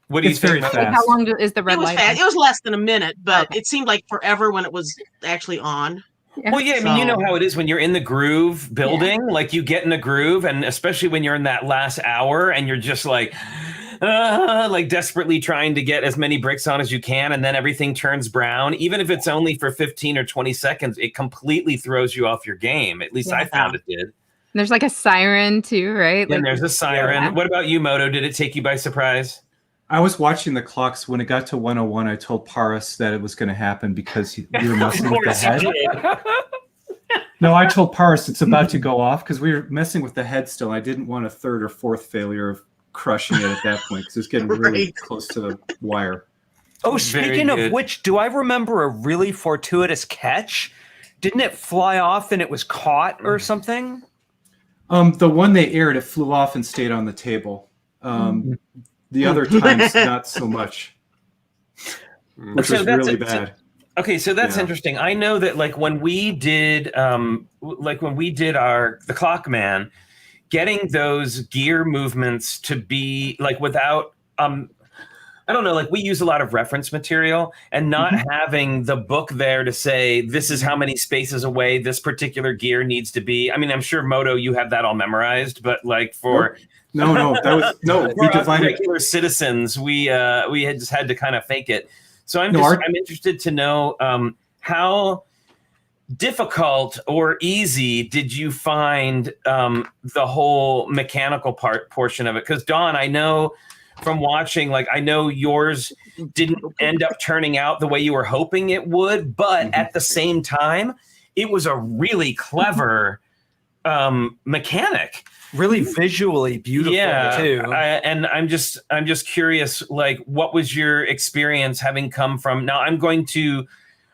What do you It's very think? Like fast. how long is the It red was light? fast. It was less than a minute, but Okay. it seemed like forever when it was actually on. Well, yeah, I mean, you know So- how it is when you're in the groove building, like you get in the groove, and especially when you're in that last hour and you're just like desperately trying to get as many bricks on as you can, and then everything turns brown. Even if it's only for 15 or 20 seconds, it completely throws you off your game. At least I Yeah. found it did. There's like a siren too, right? And there's a siren. Yeah. What about you, Moto? Did it take you by surprise? I was watching the clocks. When it got to 101, I told Paris that it was going to happen because we were messing with the head. No, I told Paris it's about to go off because we were messing with the head still. I didn't want a third or fourth failure of crushing it at that point because it was getting really Right. close to the wire. Oh, Very speaking of good. which, do I remember a really fortuitous catch? Didn't it fly off and it was caught or something? The one they aired, it flew off and stayed on the table. The other times, not so much, which So was that's really it. bad. Okay, so that's Yeah. interesting. I know that like when we did the Clock Man, getting those gear movements to be like without I I don't know, like we use a lot of reference material, and not having the book there to say, this is how many spaces away this particular gear needs to be. I mean, I'm sure Moto, you have that all memorized, but like for no, that was no. For us regular citizens, we had just had to kind of fake it. So I'm interested to know how difficult or easy did you find the whole mechanical portion of it? Because Dawn, I know from watching, like I know yours didn't end up turning out the way you were hoping it would, but at the same time, it was a really clever mechanic. Really visually beautiful too. And I'm just curious, like, what was your experience having come from? Now, I'm going to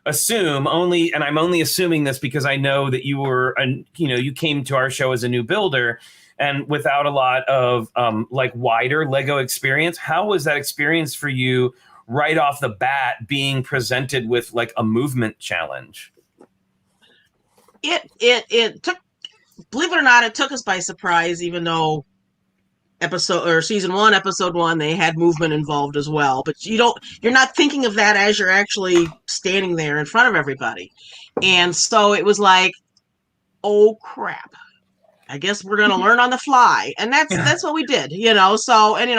assume I'm only assuming this because I know that you were, you came to our show as a new builder and without a lot of like wider Lego experience. How was that experience for you right off the bat, being presented with like a movement challenge? It took. Believe it or not, it took us by surprise, even though season 1, episode 1, they had movement involved as well. But you're not thinking of that as you're actually standing there in front of everybody. And so it was like, oh crap, I guess we're going to learn on the fly. And that's what we did, so, and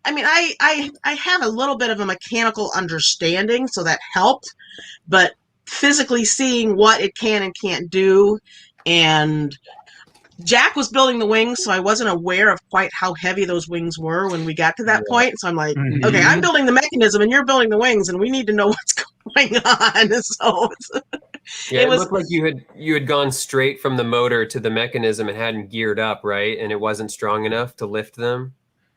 I mean, I have a little bit of a mechanical understanding, so that helped, but physically seeing what it can and can't do. And Jack was building the wings, so I wasn't aware of quite how heavy those wings were when we got to that point. So I'm like, okay, I'm building the mechanism and you're building the wings, and we need to know what's going on. So it looked like you had gone straight from the motor to the mechanism and hadn't geared up, right? And it wasn't strong enough to lift them.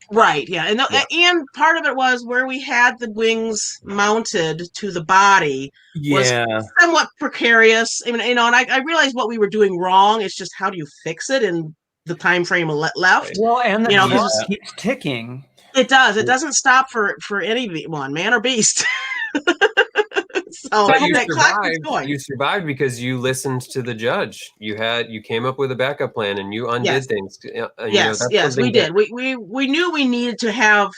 Right, yeah. And part of it was where we had the wings mounted to the body was somewhat precarious. I mean, and I realized what we were doing wrong. It's just, how do you fix it in the time frame left? Well, and the clock keeps ticking. It does. It doesn't stop for anyone, man or beast. So you survived because you listened to the judge. You came up with a backup plan and you undid things. Yes, we did. We knew we needed to have,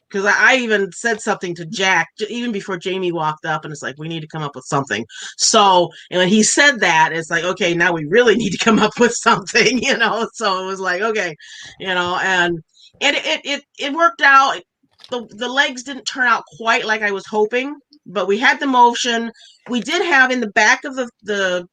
because I even said something to Jack even before Jamie walked up, and it's like, we need to come up with something. So, and when he said that, it's like, okay, now we really need to come up with something, So it was like, okay, and it worked out. The legs didn't turn out quite like I was hoping, but we had the motion. We did have in the back of the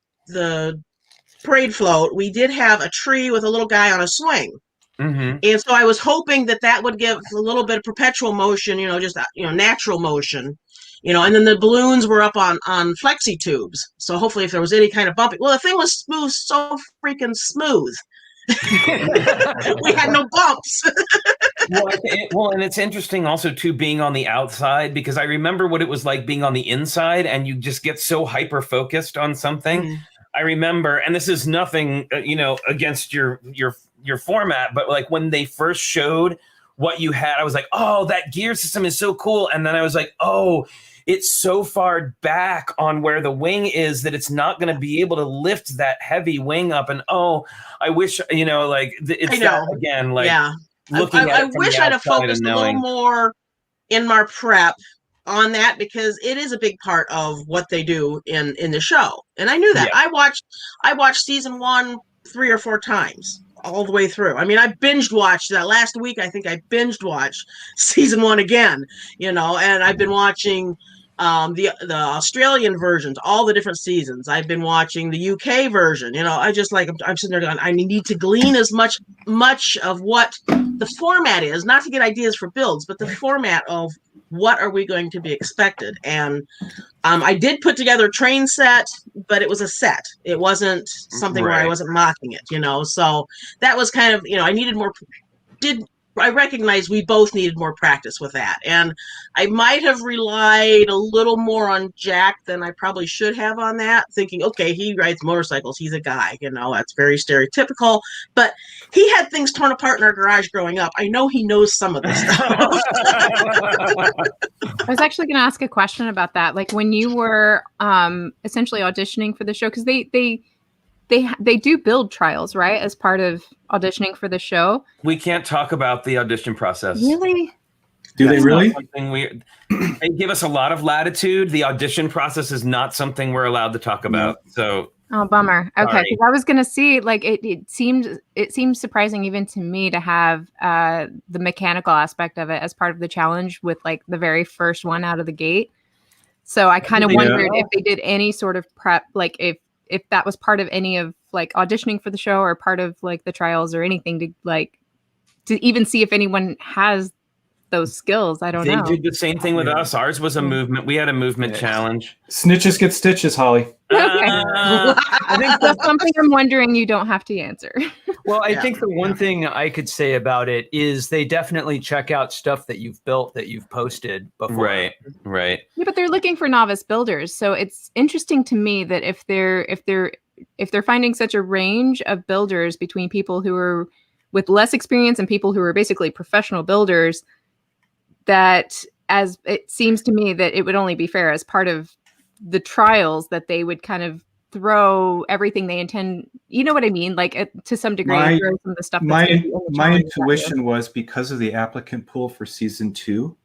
parade float, we did have a tree with a little guy on a swing. Mm-hmm. And so I was hoping that would give a little bit of perpetual motion, just natural motion, and then the balloons were up on flexi tubes. So hopefully if there was any kind of bumping, well, the thing was smooth, so freaking smooth. We had no bumps. Well, and it's interesting also too, being on the outside, because I remember what it was like being on the inside, and you just get so hyper focused on something. Mm-hmm. I remember, and this is nothing, against your format, but like when they first showed what you had, I was like, oh, that gear system is so cool. And then I was like, oh, it's so far back on where the wing is that it's not going to be able to lift that heavy wing up. And I wish, it's that again, like, looking at it I wish I'd have focused a little more in my prep on that, because it is a big part of what they do in the show. And I knew that. Yeah. I watched season 1 3 or 4 times all the way through. I mean, I binged watched that last week. I think I binged watched season 1 again, and I've been watching the Australian versions, all the different seasons. I've been watching the UK version. I'm sitting there going, I need to glean as much of what the format is, not to get ideas for builds, but the format of what are we going to be expected. And I did put together a train set, but it was a set. It wasn't something where I wasn't mocking it, so that was kind of, I needed more. I recognize we both needed more practice with that. And I might have relied a little more on Jack than I probably should have on that, thinking, okay, he rides motorcycles. He's a guy, that's very stereotypical. But he had things torn apart in our garage growing up. I know he knows some of this stuff. I was actually going to ask a question about that. Like when you were essentially auditioning for the show, because they do build trials, right, as part of auditioning for the show. We can't talk about the audition process. Really? Do they really? They give us a lot of latitude. The audition process is not something we're allowed to talk about. So. Oh, bummer. Okay, Sorry. because I was gonna see, like, it seemed surprising even to me to have the mechanical aspect of it as part of the challenge with like the very first one out of the gate. So I kind of wondered if they did any sort of prep, like if that was part of any of like auditioning for the show or part of like the trials or anything to even see if anyone has those skills. I don't know. They did the same thing with us. Ours was a movement. We had a movement challenge. Snitches get stitches, Holly. I think that's something I'm wondering you don't have to answer. Well, I think the one thing I could say about it is they definitely check out stuff that you've built, that you've posted before. Right. Yeah, but they're looking for novice builders. So it's interesting to me that if they're finding such a range of builders between people who are with less experience and people who are basically professional builders, that as it seems to me that it would only be fair as part of the trials that they would kind of throw everything they intend. You know what I mean? Like to some degree, throw some of the stuff. My intuition was because of the applicant pool for season 2,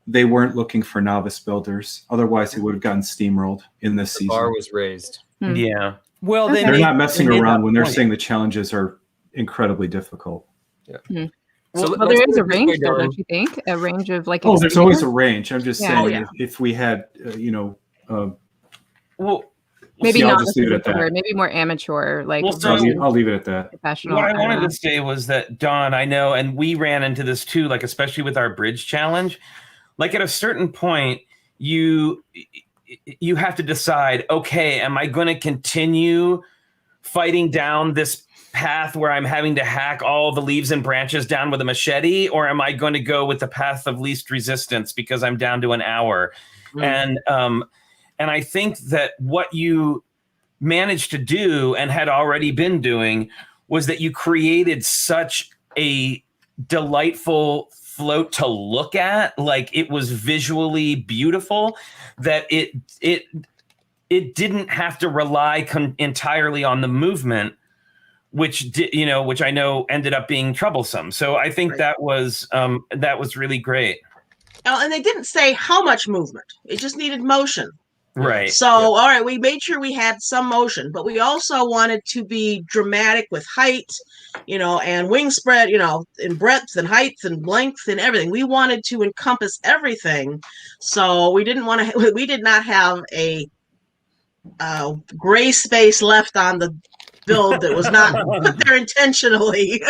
they weren't looking for novice builders. Otherwise, they would have gotten steamrolled in this season. The bar was raised. Yeah. Well, they're not messing around when they're saying the challenges are incredibly difficult. Yeah. Well, there is a range, though, don't you think? A range of like. Oh, there's always a range. I'm just saying, yeah. if we had, maybe I'll not just leave it at that. Maybe more amateur, like. Well, so I'll leave it at that. Professional. What I wanted to say was that, Dawn, I know, and we ran into this too, like especially with our bridge challenge. Like at a certain point, you have to decide, okay, am I going to continue fighting down this path where I'm having to hack all the leaves and branches down with a machete, or am I going to go with the path of least resistance because I'm down to an hour? And I think that what you managed to do and had already been doing was that you created such a delightful float to look at, like it was visually beautiful, that it didn't have to rely entirely on the movement, which I know ended up being troublesome. So I think that was really great. Oh, and they didn't say how much movement. It just needed motion. Right. So, all right, we made sure we had some motion, but we also wanted to be dramatic with height, and wing spread, in breadth and height and length and everything. We wanted to encompass everything. So we did not have a gray space left on the build that was not there intentionally.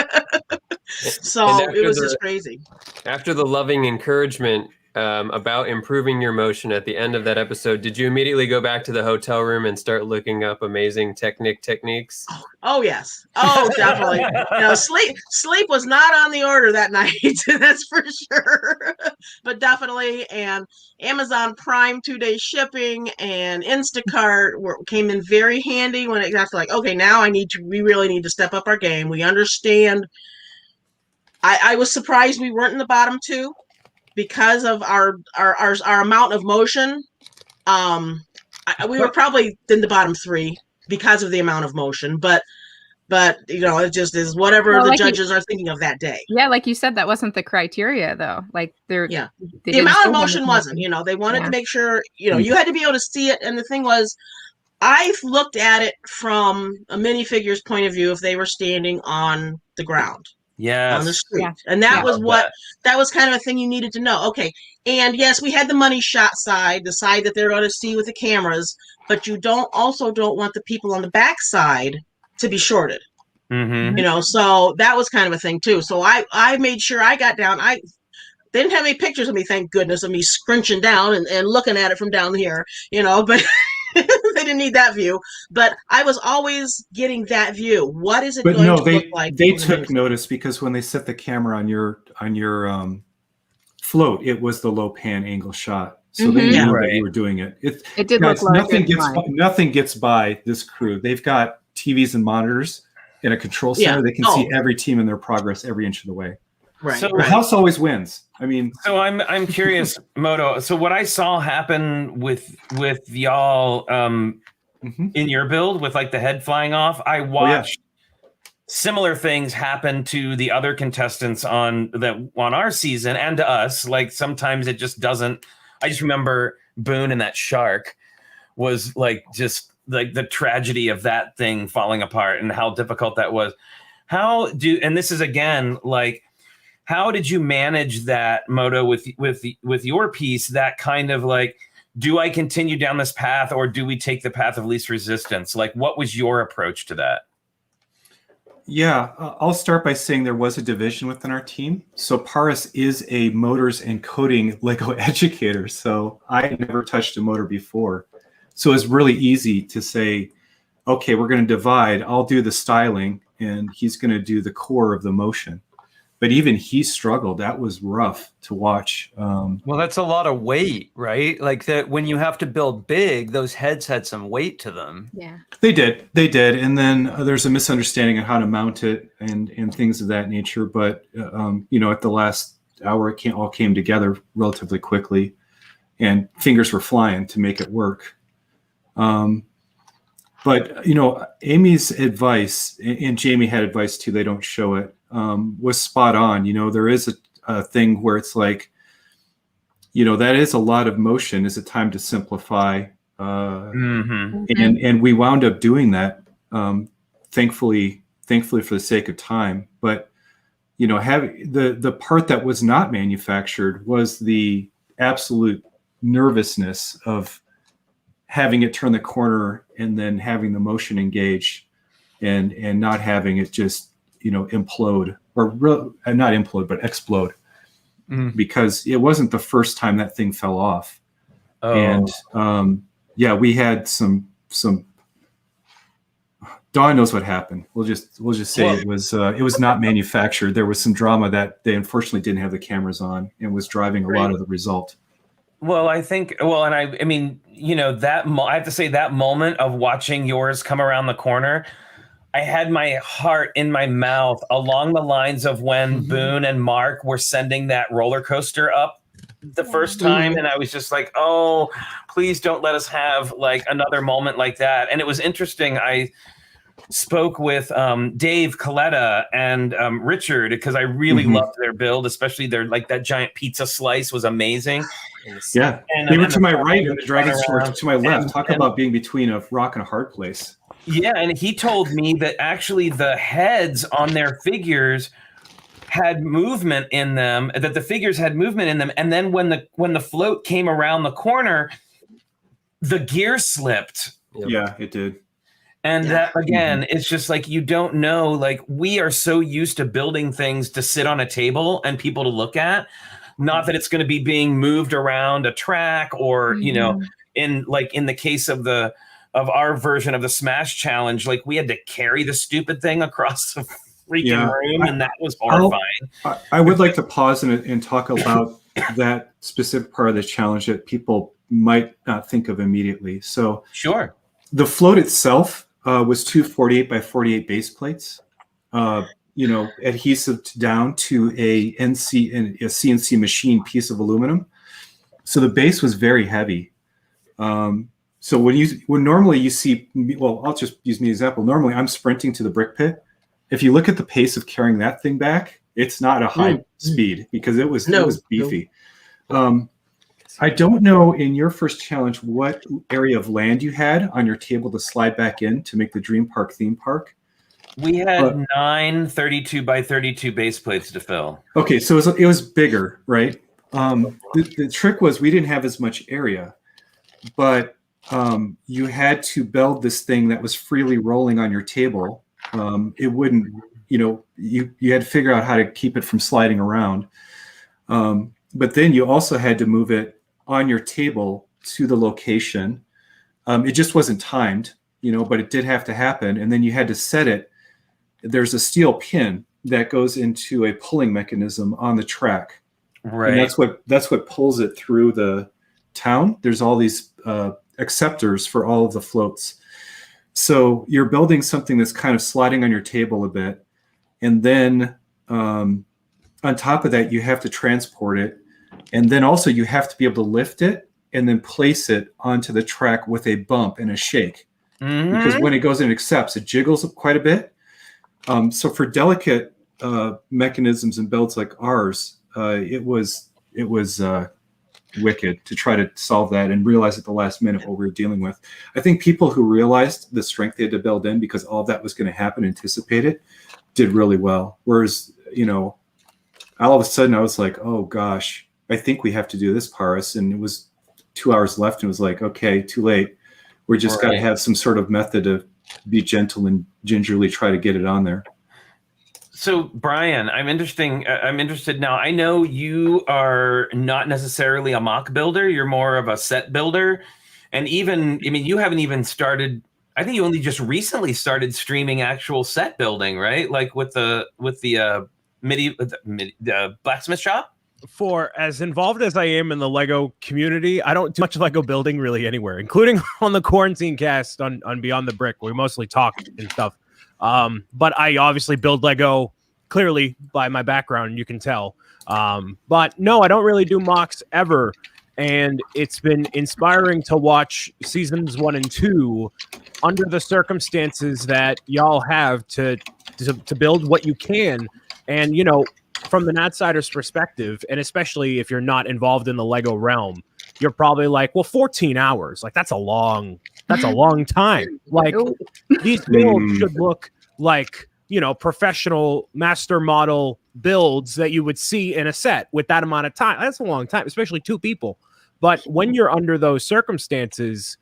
So it was just crazy. After the loving encouragement about improving your motion at the end of that episode, did you immediately go back to the hotel room and start looking up amazing techniques? Oh yes. Oh, definitely. Sleep was not on the order that night. That's for sure. But definitely, and Amazon Prime 2-day shipping and Instacart came in very handy when it got to like, okay, now we really need to step up our game. We understand. I was surprised we weren't in the bottom 2 because of our amount of motion. We were probably in the bottom 3 because of the amount of motion, but it just is whatever the judges are thinking of that day. Yeah, like you said, that wasn't the criteria though. Like the amount of motion wasn't. They wanted to make sure you had to be able to see it. And the thing was, I looked at it from a minifigure's point of view if they were standing on the ground. Yes. On the street. Yeah. And that was kind of a thing you needed to know. Okay. And yes, we had the money shot side, the side that they're going to see with the cameras, but you don't want the people on the back side to be shorted. Mm-hmm. So that was kind of a thing too. So I made sure I got down. They didn't have any pictures of me, thank goodness, of me scrunching down and looking at it from down here, but they didn't need that view, but I was always getting that view. What is it going to look like? They took notice because when they set the camera on your float, it was the low pan angle shot, so they knew that you were doing it. It did look like nothing gets by this crew. They've got TVs and monitors in a control center. They can see every team and their progress every inch of the way. Right. So the house always wins. I mean, so I'm curious, Moto. So what I saw happen with y'all in your build with like the head flying off, I watched similar things happen to the other contestants on our season and to us. Like sometimes it just doesn't. I just remember Boone and that shark was like just like the tragedy of that thing falling apart and how difficult that was. And this is again like, how did you manage that, Moto, with your piece? That kind of like, do I continue down this path or do we take the path of least resistance? Like, what was your approach to that? Yeah, I'll start by saying there was a division within our team. So Paris is a motors and coating Lego educator. So I had never touched a motor before. So it's really easy to say, okay, we're going to divide. I'll do the styling and he's going to do the core of the motion. But even he struggled. That was rough to watch. Well, that's a lot of weight, right? Like that when you have to build big, those heads had some weight to them. Yeah, they did. And then there's a misunderstanding of how to mount it and things of that nature. But, at the last hour, it all came together relatively quickly and fingers were flying to make it work. But, Amy's advice, and Jamie had advice too, they don't show it, was spot on. There is a thing where it's like, that is a lot of motion. Is it time to simplify? And we wound up doing that, thankfully for the sake of time. But, having the part that was not manufactured was the absolute nervousness of having it turn the corner and then having the motion engage and not having it just, implode or not implode, but explode because it wasn't the first time that thing fell off. Oh. And we had some Dawn knows what happened. We'll just say it was not manufactured. There was some drama that they unfortunately didn't have the cameras on and was driving a lot of the result. Well, I think, and I mean, I have to say that moment of watching yours come around the corner, I had my heart in my mouth along the lines of when Boone and Mark were sending that roller coaster up the first time. And I was just like, oh, please don't let us have like another moment like that. And it was interesting. I spoke with Dave, Coletta, and Richard because I really loved their build, especially their like that giant pizza slice was amazing. Yeah, they were to my right and the dragons were to my left. Talk about being between a rock and a hard place. Yeah, and he told me that actually the heads on their figures had movement in them, that the figures had movement in them, and then when the float came around the corner, the gear slipped. Yeah, it did. And that, again, it's just like, you don't know, like we are so used to building things to sit on a table and people to look at, not that it's going to be being moved around a track or, in the case of our version of the Smash Challenge, like we had to carry the stupid thing across the freaking room, and that was horrifying. I would like to pause and talk about that specific part of the challenge that people might not think of immediately. So sure. The float itself was 2 48 by 48 base plates, adhesive down to a CNC machine piece of aluminum. So the base was very heavy. So when normally you see, I'll just use me example. Normally I'm sprinting to the brick pit. If you look at the pace of carrying that thing back, it's not a high speed because it was beefy. I don't know in your first challenge what area of land you had on your table to slide back in to make the Dream Park theme park. We had 9 32 by 32 base plates to fill. Okay, so it was bigger, right? The trick was we didn't have as much area, but you had to build this thing that was freely rolling on your table. It wouldn't, you had to figure out how to keep it from sliding around. But then you also had to move it on your table to the location. It just wasn't timed, but it did have to happen. And then you had to set it. There's a steel pin that goes into a pulling mechanism on the track. Right. And that's what pulls it through the town. There's all these acceptors for all of the floats. So you're building something that's kind of sliding on your table a bit. And then on top of that, you have to transport it. And then also you have to be able to lift it and then place it onto the track with a bump and a shake. Because when it goes and accepts, it jiggles quite a bit. So for delicate mechanisms and builds like ours, it was wicked to try to solve that and realize at the last minute what we were dealing with. I think people who realized the strength they had to build in because all of that was going to happen, anticipated, did really well. Whereas, all of a sudden I was like, oh gosh, I think we have to do this, Paris. And it was 2 hours left and it was like, okay, too late. We just got to have some sort of method to be gentle and gingerly try to get it on there. So, Brian, I'm interested now. I know you are not necessarily a mock builder. You're more of a set builder. And you haven't even started. I think you only just recently started streaming actual set building, right? Like with the blacksmith shop. For as involved as I am in the Lego community, I don't do much Lego building really anywhere, including on the quarantine cast on Beyond the Brick, where we mostly talk and stuff. But I obviously build Lego clearly by my background, you can tell. But no, I don't really do mocks ever. And it's been inspiring to watch seasons 1 and 2 under the circumstances that y'all have to build what you can. And, from the Natsider's perspective, and especially if you're not involved in the Lego realm, you're probably like, well, 14 hours, like that's a long time. Like these builds should look like, professional master model builds that you would see in a set with that amount of time. That's a long time, especially 2 people. But when you're under those circumstances,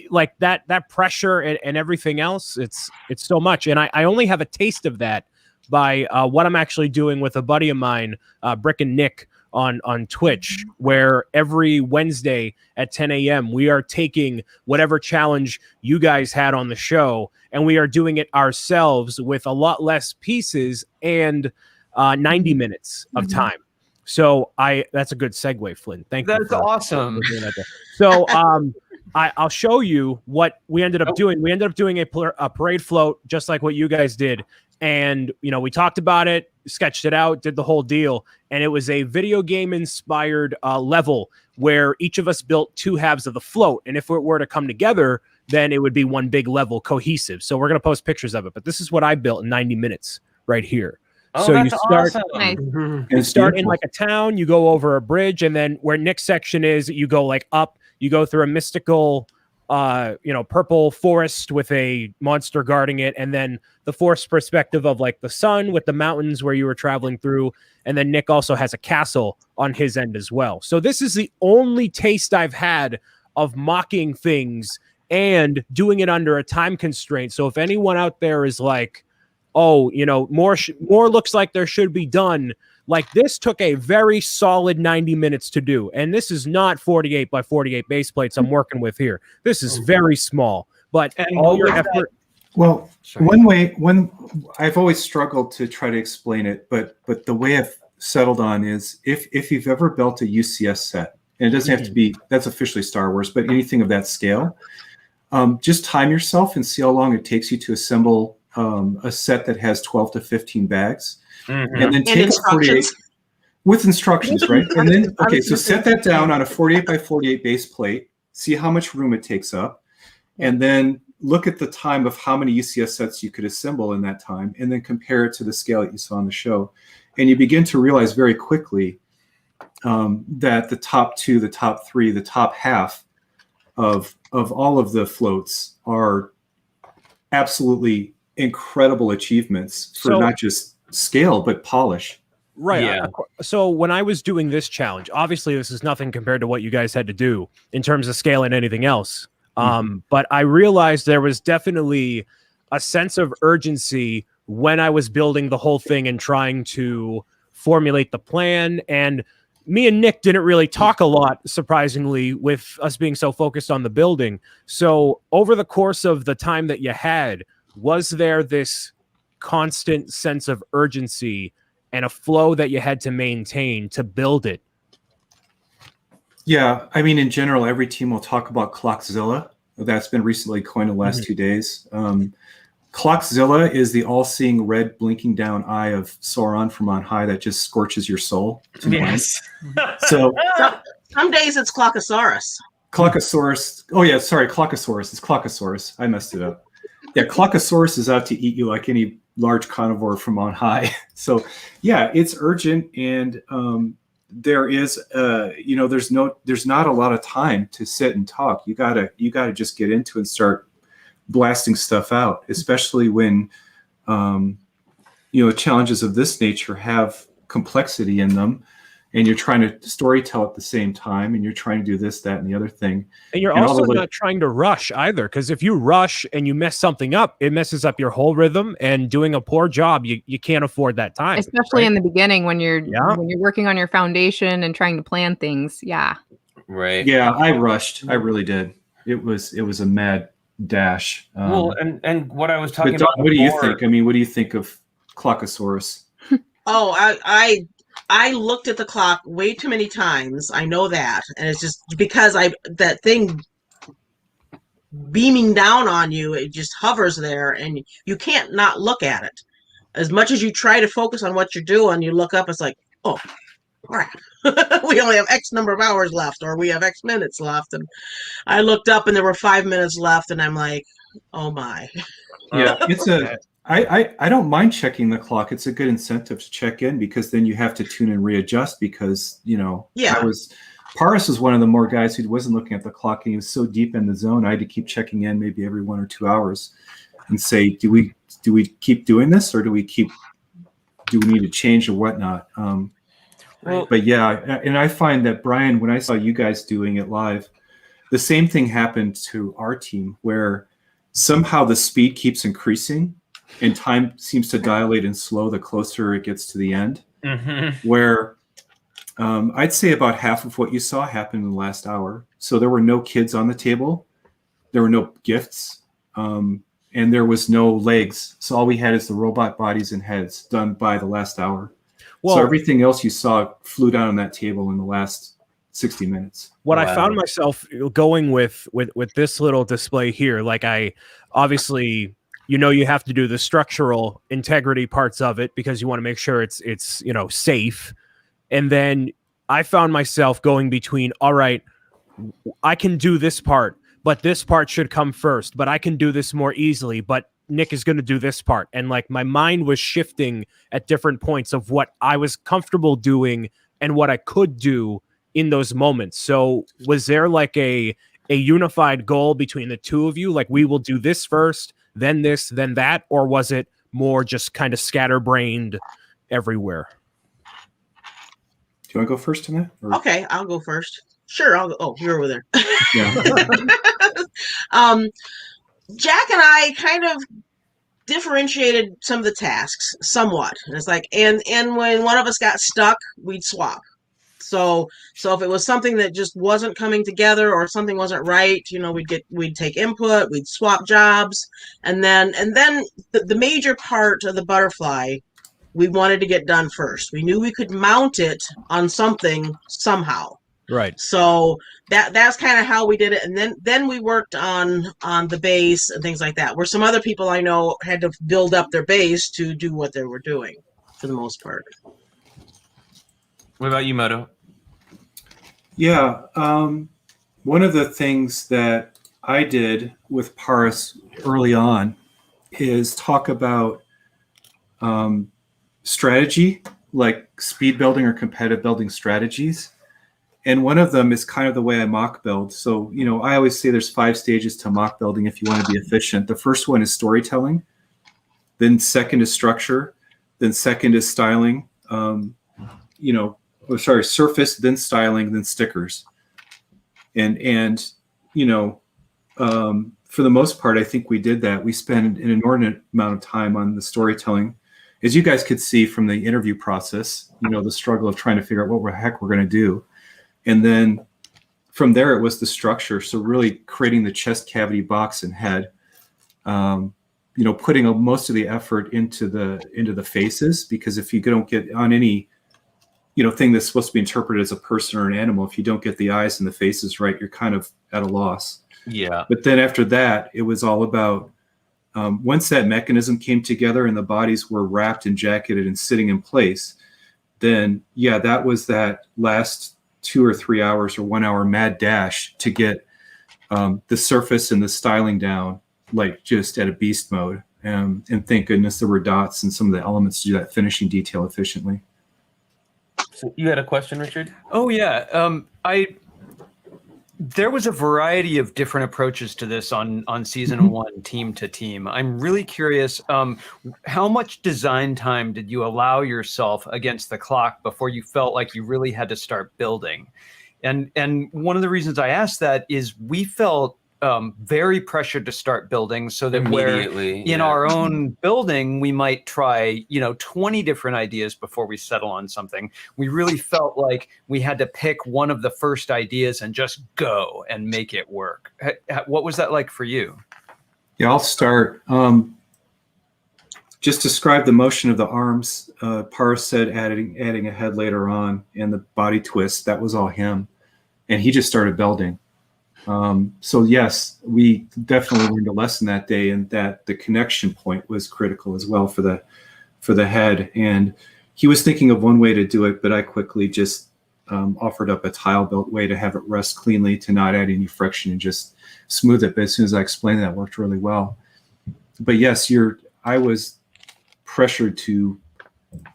like that pressure and everything else, it's so much. And I only have a taste of that by what I'm actually doing with a buddy of mine, Brick and Nick, on Twitch, where every Wednesday at 10 a.m. we are taking whatever challenge you guys had on the show, and we are doing it ourselves with a lot less pieces and 90 minutes of time. So that's a good segue, Flynn. Thank you. That's awesome. So I'll show you what we ended up doing. We ended up doing a parade float, just like what you guys did. And, we talked about it, sketched it out, did the whole deal. And it was a video game inspired level where each of us built 2 halves of the float. And if it were to come together, then it would be one big level, cohesive. So we're going to post pictures of it. But this is what I built in 90 minutes right here. Oh, so that's you start, awesome. Nice. you start in like a town, you go over a bridge, and then where Nick's section is, you go like up, you go through a mystical purple forest with a monster guarding it, and then the forest perspective of like the sun with the mountains where you were traveling through, and then Nick also has a castle on his end as well. So this is the only taste I've had of mocking things and doing it under a time constraint. So if anyone out there is like, oh, more looks like there should be done, like this took a very solid 90 minutes to do. And this is not 48 by 48 base plates I'm working with here. This is very small, but all your effort. Well, one I've always struggled to try to explain it, but the way I've settled on is if you've ever built a UCS set, and it doesn't have to be, that's officially Star Wars, but anything of that scale, just time yourself and see how long it takes you to assemble a set that has 12 to 15 bags. And then take a 48 with instructions, right? And then, okay, so set that down on a 48 by 48 base plate, see how much room it takes up, and then look at the time of how many UCS sets you could assemble in that time, and then compare it to the scale that you saw on the show. And you begin to realize very quickly that the top 2, the top 3, the top half of all of the floats are absolutely incredible achievements for not just scale but polish. Right. Yeah. So when I was doing this challenge, obviously this is nothing compared to what you guys had to do in terms of scale and anything else. But I realized there was definitely a sense of urgency when I was building the whole thing and trying to formulate the plan. And me and Nick didn't really talk a lot, surprisingly, with us being so focused on the building. So over the course of the time that you had, was there this constant sense of urgency and a flow that you had to maintain to build it? Yeah, I mean, in general, every team will talk about Clockzilla. That's been recently coined in the last 2 days. Clockzilla is the all-seeing red blinking down eye of Sauron from on high that just scorches your soul. Yes. So some days it's Clockosaurus. Clockosaurus. Oh yeah, sorry, Clockosaurus. It's Clockosaurus. I messed it up. Yeah, Clockosaurus is out to eat you like any large carnivore from on high. So yeah, it's urgent, and there is there's not a lot of time to sit and talk. You gotta just get into it and start blasting stuff out, especially when challenges of this nature have complexity in them, and you're trying to storytell at the same time, and you're trying to do this, that, and the other thing. And you're also not trying to rush either, because if you rush and you mess something up, it messes up your whole rhythm, and doing a poor job, you can't afford that time. Especially in the beginning when you're working on your foundation and trying to plan things. Yeah. Right. Yeah, I rushed. I really did. It was a mad dash. Well, and what I was talking about. What do you think? I mean, what do you think of Clockosaurus? Oh, I looked at the clock way too many times. I know that. And it's just because that thing beaming down on you, it just hovers there and you can't not look at it. As much as you try to focus on what you're doing, you look up, it's like, oh, crap. We only have X number of hours left, or we have X minutes left. And I looked up and there were 5 minutes left, and I'm like, oh my. Yeah, I don't mind checking the clock. It's a good incentive to check in, because then you have to tune and readjust, because, Paris was one of the more guys who wasn't looking at the clock, and he was so deep in the zone. I had to keep checking in maybe every 1 or 2 hours and say, do we keep doing this, or do we need to change or whatnot? But yeah, and I find that, Brian, when I saw you guys doing it live, the same thing happened to our team, where somehow the speed keeps increasing and time seems to dilate and slow the closer it gets to the end. Mm-hmm. Where I'd say about half of what you saw happened in the last hour. So there were no kids on the table, there were no gifts, and there was no legs. So all we had is the robot bodies and heads done by the last hour. Well, so everything else you saw flew down on that table in the last 60 minutes. What I found myself going with this little display here, like I obviously, you have to do the structural integrity parts of it, because you want to make sure it's safe. And then I found myself going between, all right, I can do this part, but this part should come first, but I can do this more easily, but Nick is going to do this part. And like my mind was shifting at different points of what I was comfortable doing and what I could do in those moments. So was there like a unified goal between the two of you? Like, we will do this first, then this, then that, or was it more just kind of scatterbrained everywhere? Do you want to go first on that? Or? Okay, I'll go first. Sure, I'll go. Oh, you're over there. Yeah. Jack and I kind of differentiated some of the tasks somewhat. And it's like, and when one of us got stuck, we'd swap. So if it was something that just wasn't coming together, or something wasn't right, we'd take input, we'd swap jobs, and then the major part of the butterfly, we wanted to get done first. We knew we could mount it on something somehow. Right. So that's kind of how we did it, and then we worked on the base and things like that. Where some other people I know had to build up their base to do what they were doing, for the most part. What about you, Moto? Yeah, one of the things that I did with Paris early on is talk about strategy, like speed building or competitive building strategies. And one of them is kind of the way I mock build. So, I always say there's 5 stages to mock building if you want to be efficient. The first one is storytelling. Then second is structure. Then second is styling. Surface, then styling, then stickers. And for the most part, I think we did that. We spent an inordinate amount of time on the storytelling. As you guys could see from the interview process, the struggle of trying to figure out what the heck we're going to do. And then from there, it was the structure. So really creating the chest cavity, box, and head, putting most of the effort into the faces, because if you don't get on any, thing that's supposed to be interpreted as a person or an animal, if you don't get the eyes and the faces right, you're kind of at a loss. Yeah. But then after that, it was all about, once that mechanism came together and the bodies were wrapped and jacketed and sitting in place, then that was that last 2 or 3 hours or 1 hour mad dash to get the surface and the styling down, like just at a beast mode. And thank goodness there were dots and some of the elements to do that finishing detail efficiently. So you had a question, Richard? Oh yeah, there was a variety of different approaches to this on season one, team to team. I'm really curious, how much design time did you allow yourself against the clock before you felt like you really had to start building? And one of the reasons I asked that is we felt very pressured to start building, so that immediately in our own building, we might try, 20 different ideas before we settle on something. We really felt like we had to pick one of the first ideas and just go and make it work. What was that like for you? Yeah, I'll start. Just describe the motion of the arms. Paris said adding a head later on, and the body twist, that was all him. And he just started building. So yes, we definitely learned a lesson that day, and that the connection point was critical as well for the head. And he was thinking of one way to do it, but I quickly just offered up a tile built way to have it rest cleanly, to not add any friction and just smooth it. But as soon as I explained that, it worked really well. But yes, I was pressured to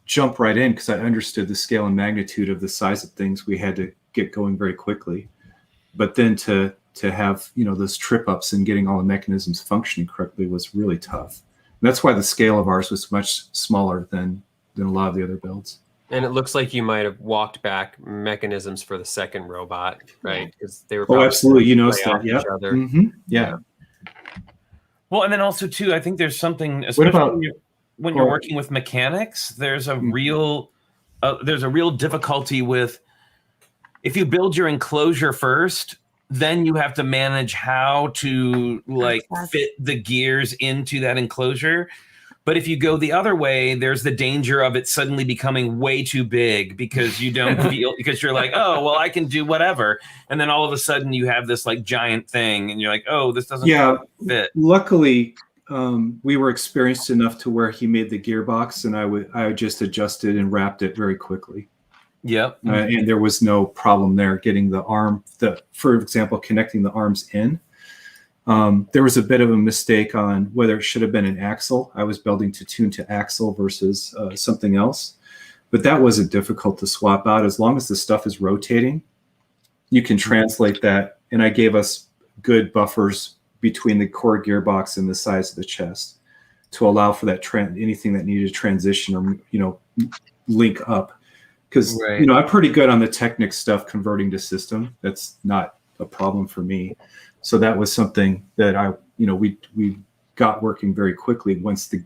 jump right in because I understood the scale and magnitude of the size of things we had to get going very quickly. But then to have, those trip ups and getting all the mechanisms functioning correctly was really tough. And that's why the scale of ours was much smaller than a lot of the other builds. And it looks like you might have walked back mechanisms for the second robot, right? Because they were absolutely. You noticed play that. off Yeah. each other. Mm-hmm. Yeah. Well, and then also too, I think there's something, especially when you're working with mechanics, there's a real difficulty with, if you build your enclosure first, then you have to manage how to fit the gears into that enclosure. But if you go the other way, there's the danger of it suddenly becoming way too big because you don't feel, because you're like, oh, well, I can do whatever. And then all of a sudden you have this giant thing and you're like, oh, this doesn't fit. Luckily, we were experienced enough to where he made the gearbox, and I just adjusted and wrapped it very quickly. Yep. And there was no problem there getting the arm, for example, connecting the arms in. There was a bit of a mistake on whether it should have been an axle. I was building to tune to axle versus something else. But that wasn't difficult to swap out. As long as the stuff is rotating, you can translate that. And I gave us good buffers between the core gearbox and the size of the chest to allow for that anything that needed to transition or, link up. Because, I'm pretty good on the Technic stuff converting to system. That's not a problem for me. So that was something that we got working very quickly once the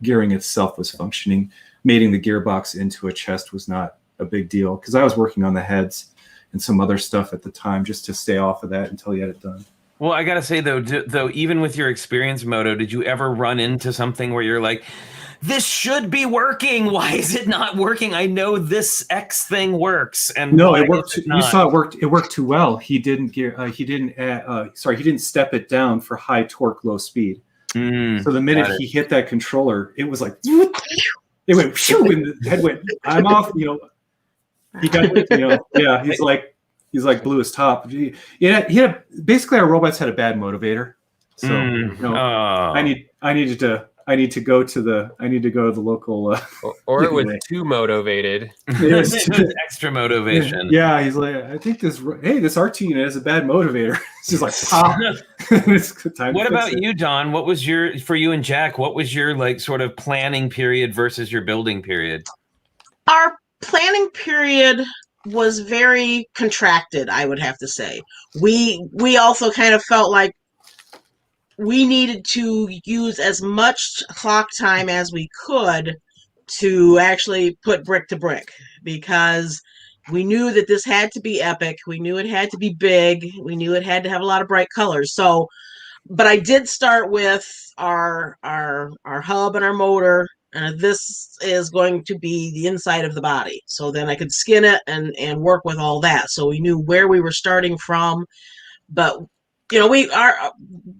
gearing itself was functioning. Mating the gearbox into a chest was not a big deal because I was working on the heads and some other stuff at the time just to stay off of that until you had it done. Well, I got to say, though, even with your experience, Moto, did you ever run into something where you're like, this should be working. Why is it not working? I know this X thing works. And no, it worked. You saw it worked. It worked too well. He didn't he didn't step it down for high torque, low speed. So the minute he hit that controller, it was like, it went, and the head went, I'm off. He got, yeah, he's like blew his top. He had basically our robots had a bad motivator. So I need to go to the local. Or it was too motivated. It was extra motivation. Yeah, he's like, I think this RT unit has a bad motivator. It's just like, it's time. What about you, Don? What was for you and Jack? What was your sort of planning period versus your building period? Our planning period was very contracted, I would have to say. We also kind of felt like we needed to use as much clock time as we could to actually put brick to brick, because we knew that this had to be epic. We knew it had to be big. We knew it had to have a lot of bright colors. So, but I did start with our hub and our motor. This is going to be the inside of the body. So then I could skin it and work with all that. So we knew where we were starting from, but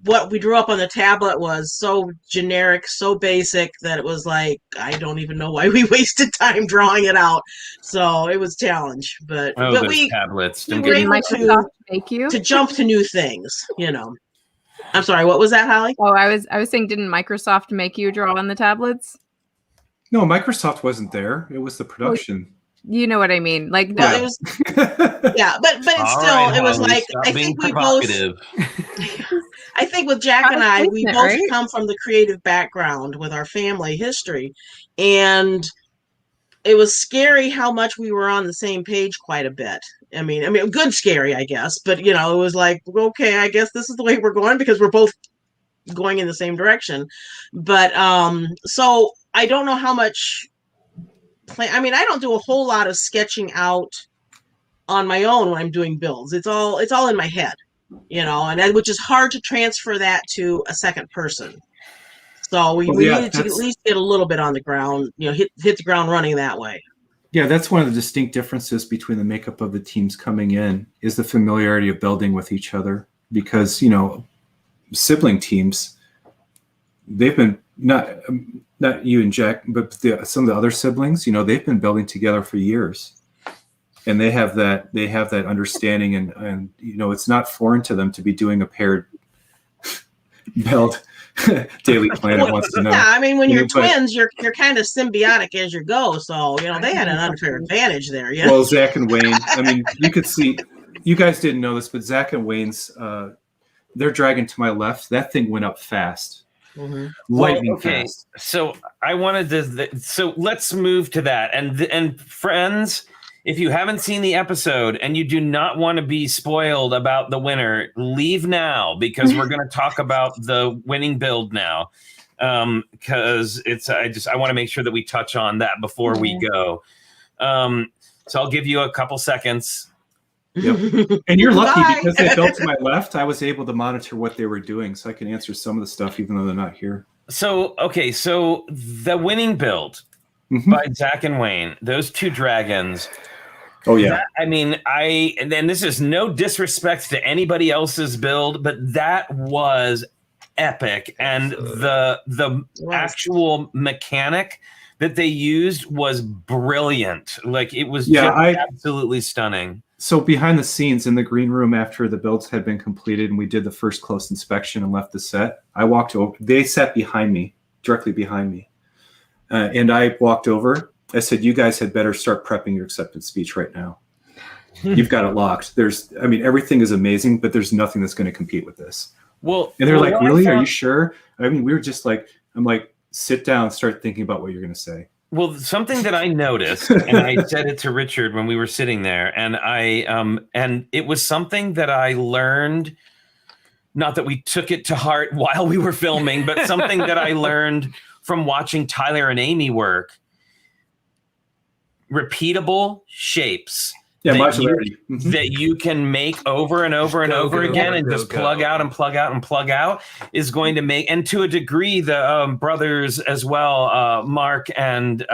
what we drew up on the tablet was so generic, so basic that it was like, I don't even know why we wasted time drawing it out. So it was a challenge, but those tablets. We were able to jump to new things, I'm sorry, what was that, Holly? Oh, I was saying, didn't Microsoft make you draw on the tablets? No, Microsoft wasn't there. It was the production. You know what I mean? Like, Well, it was, yeah, but it's All still, right, it was Holly, like, stop I being think we both, provocative. I think with Jack and I, we Product both placement, right? come from the creative background with our family history. And it was scary how much we were on the same page quite a bit. I mean, good scary, I guess. But, you know, it was like, okay, I guess this is the way we're going because we're both going in the same direction. But so I don't know how much I don't do a whole lot of sketching out on my own when I'm doing builds. It's all in my head, you know, and which is hard to transfer that to a second person. So we needed to at least get a little bit on the ground, you know, hit the ground running that way. Yeah, that's one of the distinct differences between the makeup of the teams coming in is the familiarity of building with each other. Because, you know, sibling teams, they've been not you and Jack, but some of the other siblings, you know, they've been building together for years, and they have that understanding, and you know, it's not foreign to them to be doing a paired build. Daily Planet wants to know. Yeah, I mean, when you're twins, you're kind of symbiotic as you go. So, you know, they had an unfair advantage there. Yeah. Well, Zach and Wayne, I mean, you could see, you guys didn't know this, but Zach and Wayne's, their dragon to my left, that thing went up fast. Mm-hmm. Lightning fast. So I wanted to. So let's move to that. And friends, if you haven't seen the episode and you do not want to be spoiled about the winner, leave now because we're going to talk about the winning build now. Because I want to make sure that we touch on that before we go. So I'll give you a couple seconds. Yep. And you're lucky because they built to my left. I was able to monitor what they were doing, so I can answer some of the stuff even though they're not here. So the winning build by Zach and Wayne, those two dragons. Oh yeah. And then this is no disrespect to anybody else's build, but that was epic, and the actual mechanic that they used was brilliant. Like it was absolutely stunning. So behind the scenes in the green room after the builds had been completed and we did the first close inspection and left the set, I walked over. They sat behind me, directly behind me. And I walked over. I said, you guys had better start prepping your acceptance speech right now. You've got it locked. Everything is amazing, but there's nothing that's going to compete with this. Well, and they're like, really? Are you sure? I mean, we were just like, I'm like, sit down, start thinking about what you're going to say. Well, something that I noticed, and I said it to Richard when we were sitting there, and and it was something that I learned, not that we took it to heart while we were filming, but something that I learned from watching Tyler and Amy work. Repeatable shapes. Yeah, that you can make over and over and over again and just plug out and plug out and plug out is going to make, and to a degree, the brothers as well, Mark and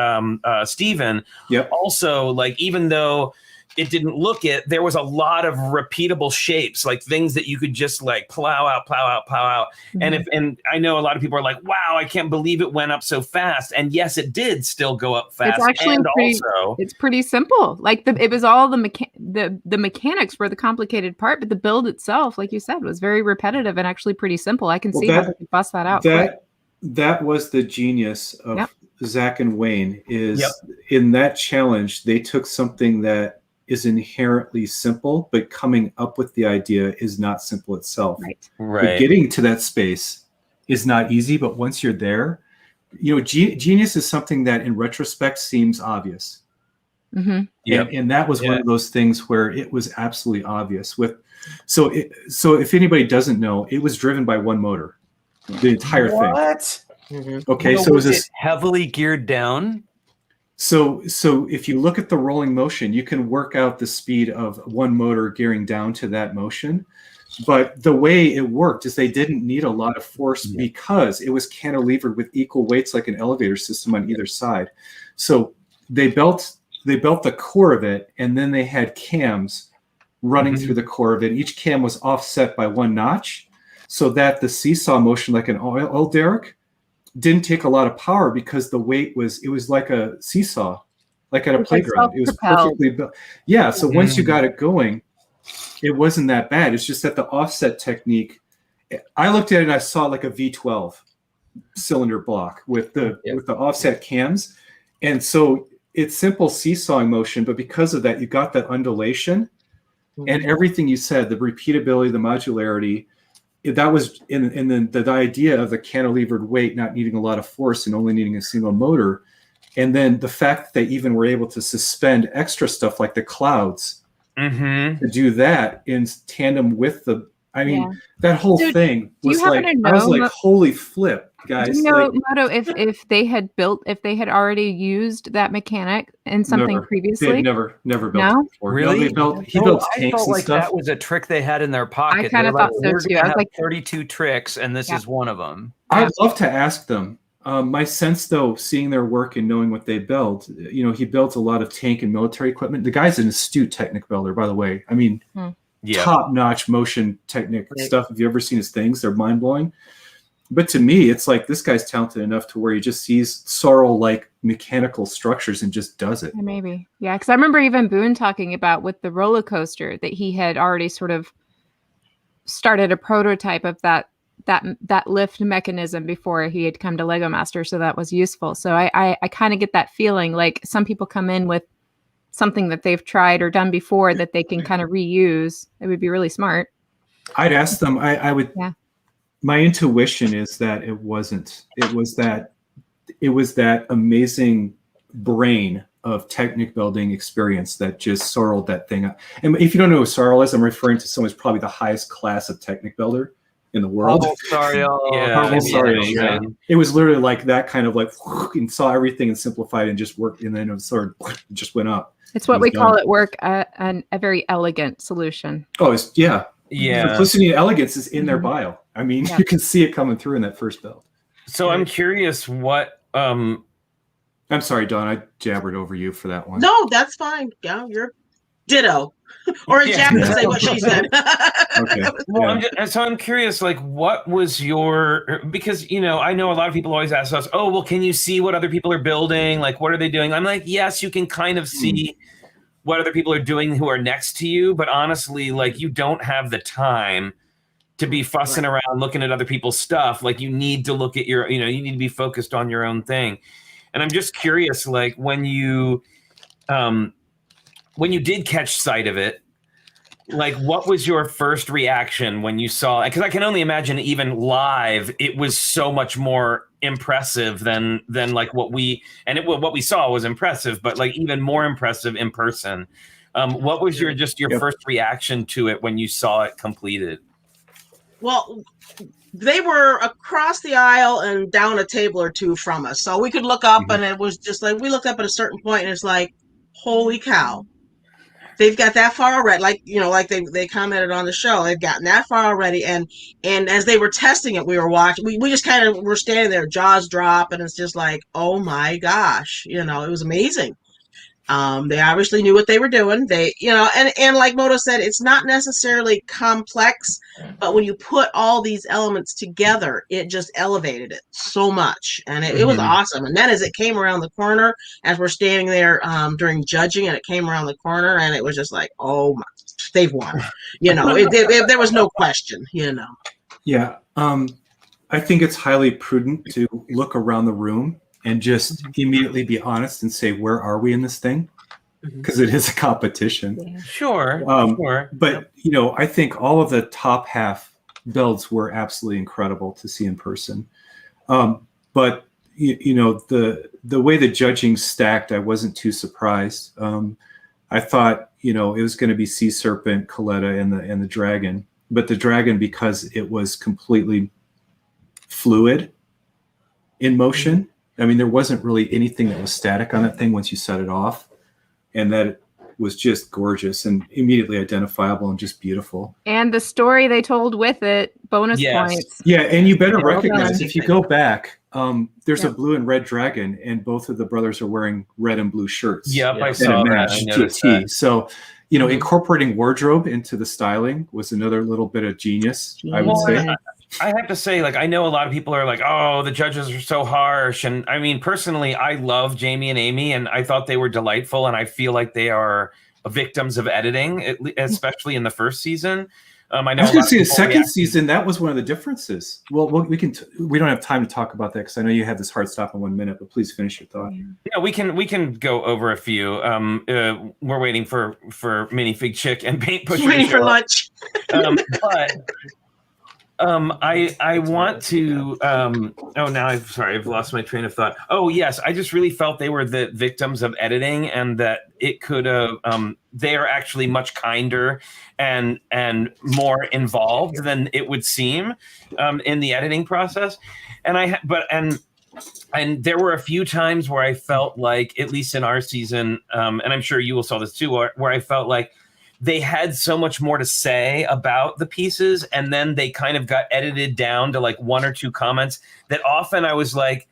Steven, also, like, even though it didn't look it, there was a lot of repeatable shapes, like things that you could just like plow out. Mm-hmm. And I know a lot of people are like, wow, I can't believe it went up so fast. And yes, it did still go up fast. It's actually it's pretty simple. Like it was all the mechanics were the complicated part, but the build itself, like you said, was very repetitive and actually pretty simple. I can see how they could bust that out. That was the genius of Zach and Wayne is in that challenge, they took something that is inherently simple, but coming up with the idea is not simple itself. Right. But getting to that space is not easy, but once you're there, you know, genius is something that in retrospect seems obvious. Mm-hmm. And that was one of those things where it was absolutely obvious. So if anybody doesn't know, it was driven by one motor, the entire thing. What? Mm-hmm. Okay, so was it heavily geared down? So if you look at the rolling motion, you can work out the speed of one motor gearing down to that motion. But the way it worked is they didn't need a lot of force because it was cantilevered with equal weights like an elevator system on either side. So they built the core of it, and then they had cams running through the core of it. Each cam was offset by one notch so that the seesaw motion, like an oil derrick, didn't take a lot of power because the weight was like a seesaw, like at a playground. It was perfectly built. Yeah. So once you got it going, it wasn't that bad. It's just that the offset technique I looked at it and I saw like a V12 cylinder block with the offset cams, and so it's simple seesawing motion, but because of that, you got that undulation and everything you said, the repeatability, the modularity. That was in the idea of the cantilevered weight not needing a lot of force and only needing a single motor. And then the fact that they even were able to suspend extra stuff like the clouds to do that in tandem with the, that whole thing was like, I was like, holy flip, guys. Do you know, Moto, if they had already used that mechanic in something previously? They'd never built it before. Really? No, he built tanks I felt and like stuff. that was a trick they had in their pocket. I kind of thought so too. I was like 32 tricks, and this is one of them. I'd love to ask them. My sense, though, seeing their work and knowing what they built, he built a lot of tank and military equipment. The guy's an astute technic builder, by the way. I mean, top-notch motion technic stuff. If you've ever seen his things, they're mind-blowing. But to me, it's like this guy's talented enough to where he just sees sorrel-like mechanical structures and just does it. Maybe. Yeah, because I remember even Boone talking about with the roller coaster that he had already sort of started a prototype of that lift mechanism before he had come to Lego Masters, so that was useful. So I kind of get that feeling like some people come in with something that they've tried or done before that they can kind of reuse. It would be really smart. I'd ask them. I would. Yeah. My intuition is that it wasn't. It was that amazing brain of technic building experience that just sorreled that thing up. And if you don't know who sorrel is, I'm referring to someone who's probably the highest class of technic builder in the world. Yeah. It was literally like that kind of like, and saw everything and simplified and just worked, and then it sort of just went up. It's what we call at work a very elegant solution. Oh, simplicity and elegance is in their bio. I mean, you can see it coming through in that first build. So I'm curious what I'm sorry, Dawn, I jabbered over you for that one. No, that's fine. Yeah, you're ditto. Or a Jab to say what she said. Okay. Well, I'm curious, like, what was your, because, I know a lot of people always ask us, oh, well, can you see what other people are building? Like, what are they doing? I'm like, yes, you can kind of see what other people are doing who are next to you. But honestly, like, you don't have the time to be fussing around looking at other people's stuff. Like, you need to look at your, you need to be focused on your own thing. And I'm just curious, like, when you did catch sight of it, like, what was your first reaction when you saw it? Because I can only imagine even live, it was so much more impressive than like what we saw was impressive, but like even more impressive in person. What was your first reaction to it when you saw it completed? Well, they were across the aisle and down a table or two from us. So we could look up and it was just like, we looked up at a certain point and it's like, holy cow. They've got that far already. Like, like they commented on the show, they've gotten that far already. And as they were testing it, we were watching, we just kind of were standing there, jaws drop. And it's just like, oh my gosh, it was amazing. They obviously knew what they were doing. They, and like Moto said, it's not necessarily complex, but when you put all these elements together, it just elevated it so much. And it was awesome. And then as it came around the corner, as we're standing there during judging, and it came around the corner, and it was just like, oh my, they've won. There was no question, Yeah. I think it's highly prudent to look around the room and just immediately be honest and say, where are we in this thing? Because it is a competition. Yeah. Sure. But, I think all of the top half builds were absolutely incredible to see in person. But, the way the judging stacked, I wasn't too surprised. I thought, it was going to be Sea Serpent, Coletta, and the Dragon. But the Dragon, because it was completely fluid in motion, I mean, there wasn't really anything that was static on that thing once you set it off. And that was just gorgeous and immediately identifiable and just beautiful. And the story they told with it, bonus points. Yeah, and you better recognize, if you go back, there's a blue and red dragon, and both of the brothers are wearing red and blue shirts. Yep, I saw that. I noticed that. So, incorporating wardrobe into the styling was another little bit of genius, I would say. I have to say, like, I know a lot of people are like, oh, the judges are so harsh. And I mean, personally, I love Jamie and Amy, and I thought they were delightful. And I feel like they are victims of editing, especially in the first season. I I know was a going lot to say the of people second react- season, that was one of the differences. Well, we don't have time to talk about that because I know you have this hard stop in 1 minute, but please finish your thought. Yeah, we can go over a few. We're waiting for Minifig Chick and Paint Pusher. Waiting to for show up. lunch. I want to now I've lost my train of thought. Oh yes, I just really felt they were the victims of editing, and that it could have they are actually much kinder and more involved than it would seem in the editing process. And and there were a few times where I felt like, at least in our season, and I'm sure you all saw this too, where I felt like they had so much more to say about the pieces, and then they kind of got edited down to like one or two comments that often I was like,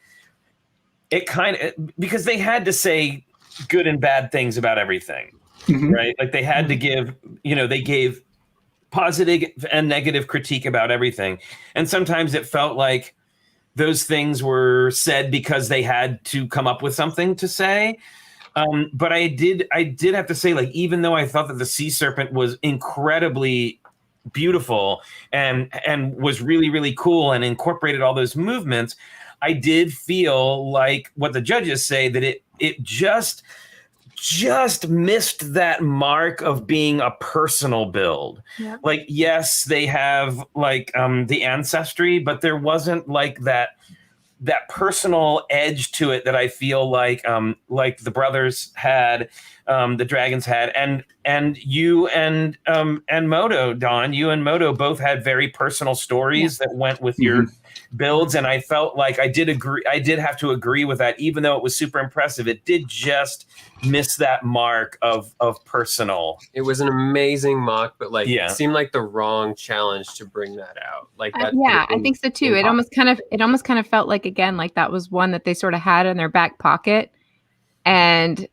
because they had to say good and bad things about everything, right? Like they had to give, they gave positive and negative critique about everything. And sometimes it felt like those things were said because they had to come up with something to say. But I did have to say, like, even though I thought that the sea serpent was incredibly beautiful and was really, really cool and incorporated all those movements, I did feel like what the judges say, that it just missed that mark of being a personal build. Yeah. Like, yes, they have like the ancestry, but there wasn't like that personal edge to it that I feel like the brothers had, the dragons had, and you and Moto Dawn, you and Moto both had very personal stories that went with your builds, and I felt like I did have to agree with that, even though it was super impressive. It did just miss that mark of personal. It was an amazing mock, but it seemed like the wrong challenge to bring that out. Like that. I think so too. It almost kind of felt like, again, like that was one that they sort of had in their back pocket, and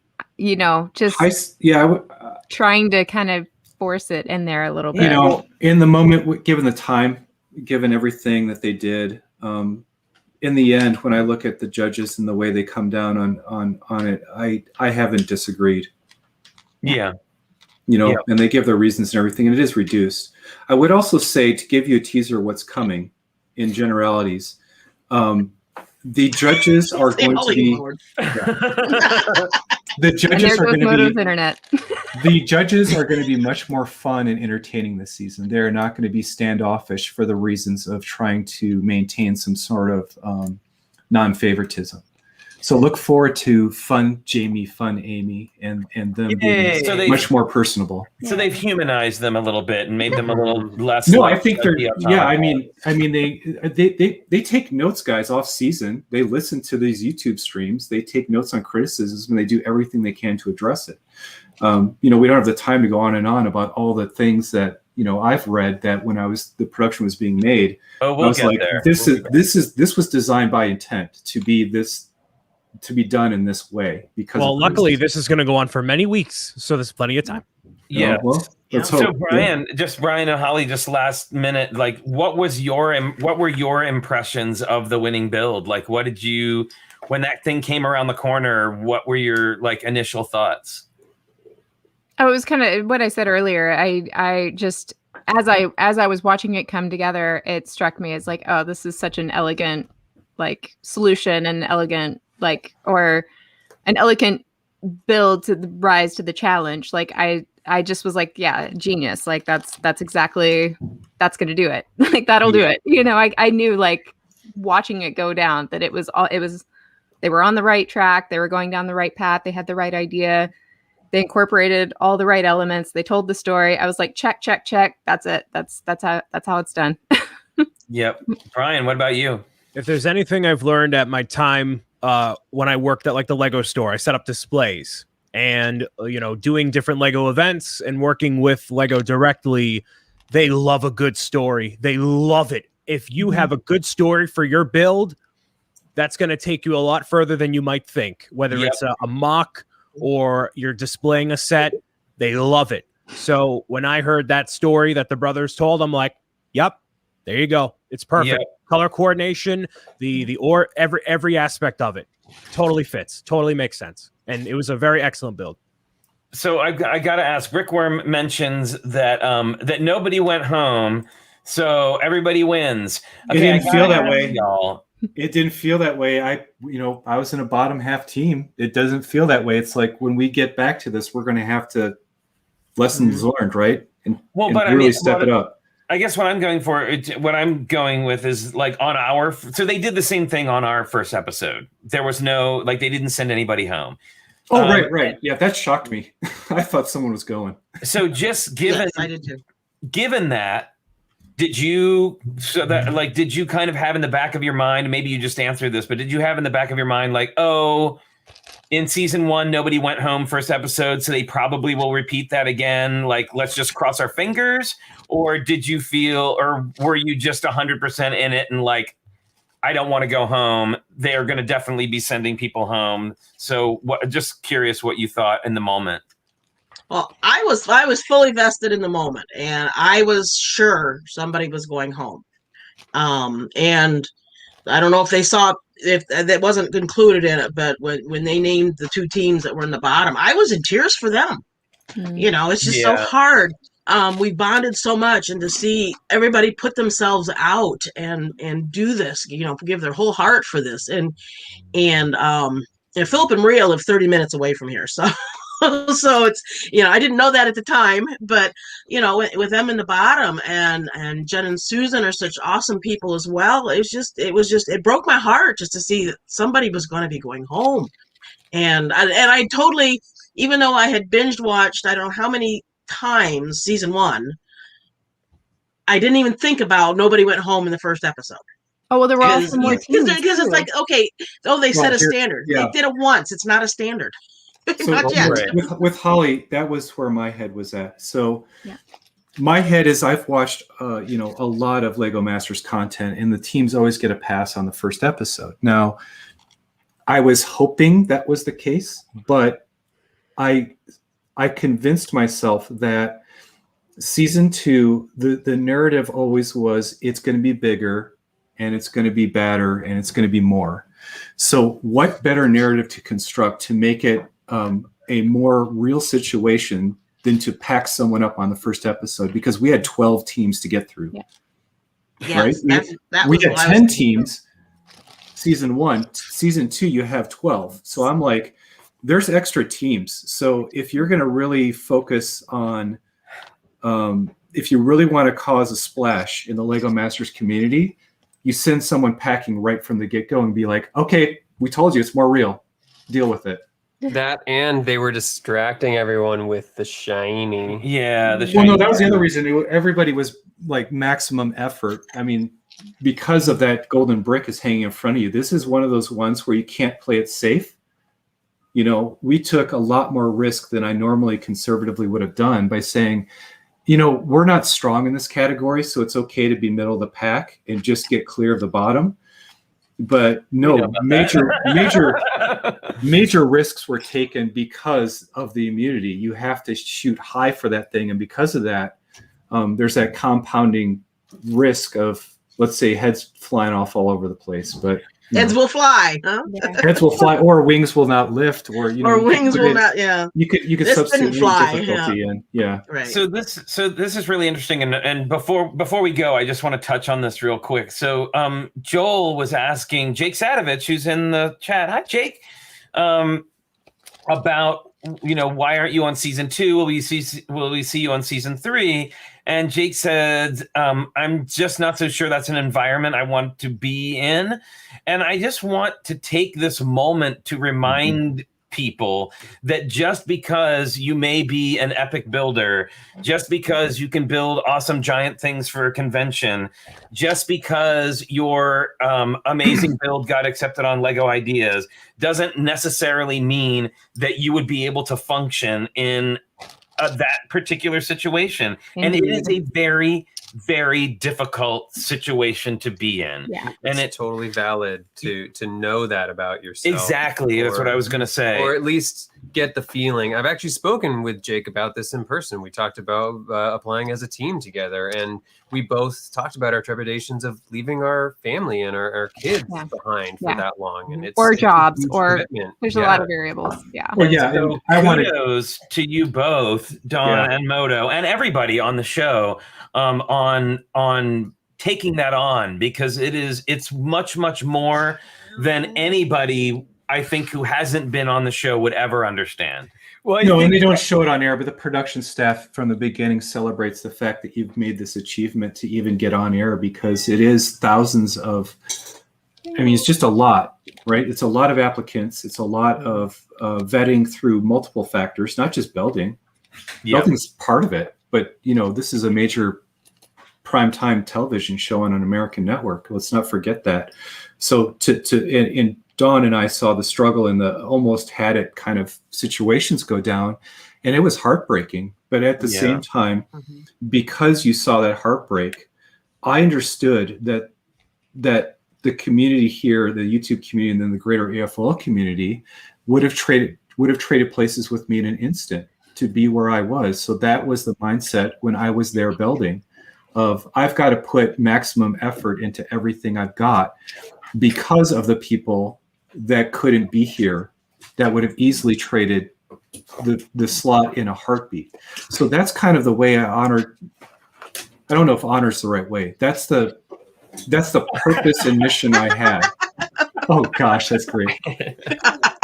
trying to kind of force it in there a little bit. In the moment, given the time, given everything that they did, in the end, when I look at the judges and the way they come down on it, I haven't disagreed. Yeah. And they give their reasons and everything, and it is reduced. I would also say, to give you a teaser of what's coming in generalities, the judges are going to be the judges are going to be internet. The judges are going to be much more fun and entertaining this season. They're not going to be standoffish for the reasons of trying to maintain some sort of non-favoritism. So look forward to fun Jamie, fun Amy, and them being much more personable. So they've humanized them a little bit and made them a little less. No, I think they're. Yeah, I mean, they take notes, guys, off season. They listen to these YouTube streams. They take notes on criticisms, and they do everything they can to address it. We don't have the time to go on and on about all the things that I've read that when the production was being made. Oh, we'll get there. This was designed by intent to be done in this way, because luckily this is going to go on for many weeks, so there's plenty of time. Yeah. Let's so hope. Brian and Holly, just last minute, like, what were your impressions of the winning build? Like, what did you, when that thing came around the corner, what were your initial thoughts? Oh, it was kind of what I said earlier. I just, as I was watching it come together, it struck me as like, oh, this is such an elegant solution, and elegant or an elegant build to rise to the challenge. Like I just was like, yeah, genius. Like that's going to do it. That'll do it. I knew, watching it go down, that they were on the right track. They were going down the right path. They had the right idea. They incorporated all the right elements. They told the story. I was like, check, check, check. That's it. That's how it's done. Yep. Brian, what about you? If there's anything I've learned at my time when I worked at the Lego store, I set up displays, and doing different Lego events and working with Lego directly, they love a good story. They love it. If you have a good story for your build, that's going to take you a lot further than you might think, whether it's a mock or you're displaying a set. They love it. So when I heard that story that the brothers told, I'm like, yep, there you go. It's perfect. Yep. Color coordination, every aspect of it totally fits, totally makes sense. And it was a very excellent build. So I got to ask. Brickworm mentions that that nobody went home, so everybody wins. It didn't feel that way, y'all. It didn't feel that way. I was in a bottom half team. It doesn't feel that way. It's like when we get back to this, we're going to have to lessons learned, right? And really step it up. I guess what I'm going with is like on our. So they did the same thing on our first episode. There was no they didn't send anybody home. Oh, right. Yeah, that shocked me. I thought someone was going. So just given, Yes, I did too. Given that, did you kind of have in the back of your mind, maybe you just answered this, but did you have in the back of your mind like, oh, in season 1, nobody went home first episode, so they probably will repeat that again. Like, let's just cross our fingers. Or did you feel, or were you just 100% in it and like, I don't want to go home. They are going to definitely be sending people home. So just curious what you thought in the moment. Well, I was fully vested in the moment, and I was sure somebody was going home. And I don't know if they saw, if that wasn't included in it, but when they named the 2 teams that were in the bottom, I was in tears for them. It's just so hard. We bonded so much, and to see everybody put themselves out and do this, give their whole heart for this. And Philip and Maria live 30 minutes away from here. So it's, I didn't know that at the time, but, with them in the bottom, and Jen and Susan are such awesome people as well. It broke my heart just to see that somebody was going to be going home. And I totally, even though I had binge watched, I don't know how many times season 1, I didn't even think about nobody went home in the first episode. Oh, well, there were also more teams because it's like, okay, they set a standard. Yeah. They did it once. It's not a standard. So Not yet. with Holly, that was where my head was at. So my head is, I've watched a lot of Lego Masters content, and the teams always get a pass on the first episode. Now, I was hoping that was the case, but I convinced myself that season 2, the narrative always was, it's going to be bigger, and it's going to be badder, and it's going to be more. So what better narrative to construct to make it a more real situation than to pack someone up on the first episode? Because we had 12 teams to get through. Right? We had 10 teams season 1. Season 2, you have 12. So I'm like, there's extra teams. So if you're going to really focus on, if you really want to cause a splash in the Lego Masters community, you send someone packing right from the get-go and be like, okay, we told you it's more real. Deal with it. That, and they were distracting everyone with the shiny. Yeah. Well, no, that was the other reason. Everybody was like maximum effort. I mean, because of that golden brick is hanging in front of you. This is one of those ones where you can't play it safe. We took a lot more risk than I normally conservatively would have done by saying, we're not strong in this category, so it's okay to be middle of the pack and just get clear of the bottom. But no, major risks were taken because of the immunity. You have to shoot high for that thing, and because of that, there's that compounding risk of, let's say, heads flying off all over the place. But heads will fly, huh? Heads will fly, or wings will not lift, or wings will not. Yeah, you could this substitute difficulty yeah. in. Yeah, right. So this is really interesting, and before we go, I just want to touch on this real quick. So Joel was asking Jake Sadovich, who's in the chat. Hi, Jake. About why aren't you on season 2? Will we see you on season 3? And Jake said, I'm just not so sure that's an environment I want to be in. And I just want to take this moment to remind people that just because you may be an epic builder, just because you can build awesome giant things for a convention, just because your amazing build got accepted on Lego Ideas, doesn't necessarily mean that you would be able to function in that particular situation. And it is a very, very difficult situation to be in. Yeah. And it's totally valid to know that about yourself. Exactly. That's what I was going to say. Or at least get the feeling. I've actually spoken with Jake about this in person. We talked about applying as a team together, and we both talked about our trepidations of leaving our family and our kids behind for that long. And it's jobs, or commitment. there's a lot of variables. Yeah. Well, yeah. So kudos to you both, Dawn and Moto, and everybody on the show, on taking that on, because it's much more than anybody, I think, who hasn't been on the show would ever understand. Well, no, and they don't show it on air, but the production staff from the beginning celebrates the fact that you've made this achievement to even get on air, because it is thousands of, I mean, it's just a lot, right? It's a lot of applicants. It's a lot of vetting through multiple factors, not just building. Building's part of it, but this is a major primetime television show on an American network. Let's not forget that. So in Dawn and I saw the struggle and the almost had it kind of situations go down, and it was heartbreaking. But at the same time, because you saw that heartbreak, I understood that the community here, the YouTube community, and then the greater AFL community would have traded places with me in an instant to be where I was. So that was the mindset when I was there building, of I've got to put maximum effort into everything I've got, because of the people that couldn't be here that would have easily traded the slot in a heartbeat. So that's kind of the way I honored. I don't know if honor is the right way. That's the purpose and mission I had. Oh gosh, that's great.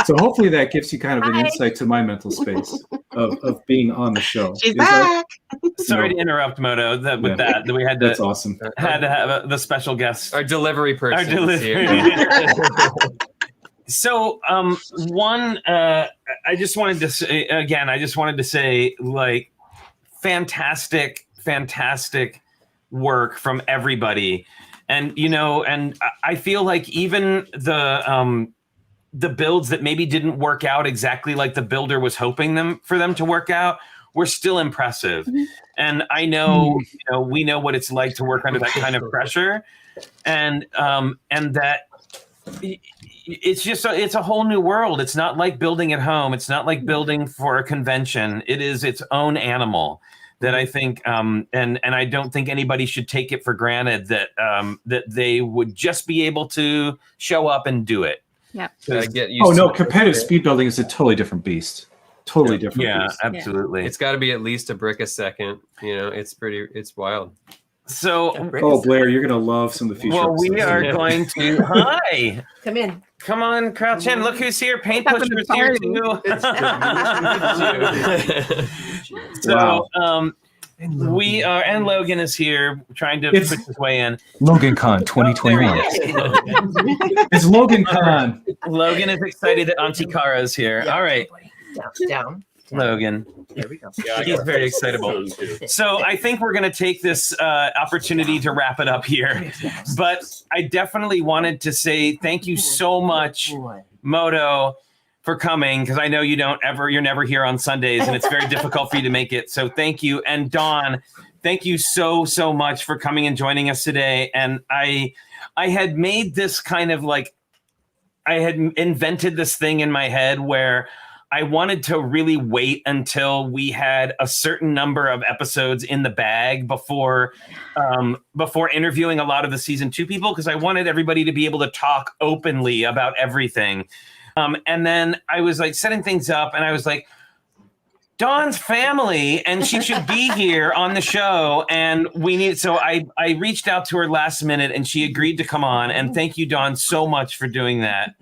So hopefully that gives you kind of an insight to my mental space of being on the show. She's back. Sorry to interrupt, Moto. That we had to. That's awesome. Had to have the special guest, our delivery person. So, I just wanted to say again. I just wanted to say, like, fantastic work from everybody, and and I feel like even the builds that maybe didn't work out exactly like the builder was hoping for them to work out were still impressive. And I know, we know what it's like to work under that kind of pressure, and that it's a whole new world. It's not like building at home. It's not like building for a convention. It is its own animal that I think, and I don't think anybody should take it for granted that they would just be able to show up and do it. Yeah. Competitive speed building is a totally different beast. Totally different. Yeah, beast. absolutely. It's got to be at least a brick a second. It's wild. So, Blair, you're gonna love some of the future. Well, we are going to. Hi. Come in. Come on, crouch in. Look who's here. Paint Pusher's here too. So, we are, and Logan is here trying to put his way in. Logan Con 2021. It's Logan Con. Logan is excited that Auntie Kara is here. All right. Down. Logan. There we go. He's very excitable. So I think we're going to take this opportunity to wrap it up here. But I definitely wanted to say thank you so much, Moto, for coming, because I know you're never here on Sundays, and it's very difficult for you to make it. So thank you. And Dawn, thank you so much for coming and joining us today. And I had made this kind of like, I had invented this thing in my head where I wanted to really wait until we had a certain number of episodes in the bag before interviewing a lot of the season 2 people, because I wanted everybody to be able to talk openly about everything. And then I was like setting things up, and I was like, Dawn's family, and she should be here on the show. And so I reached out to her last minute, and she agreed to come on. And thank you, Dawn, so much for doing that.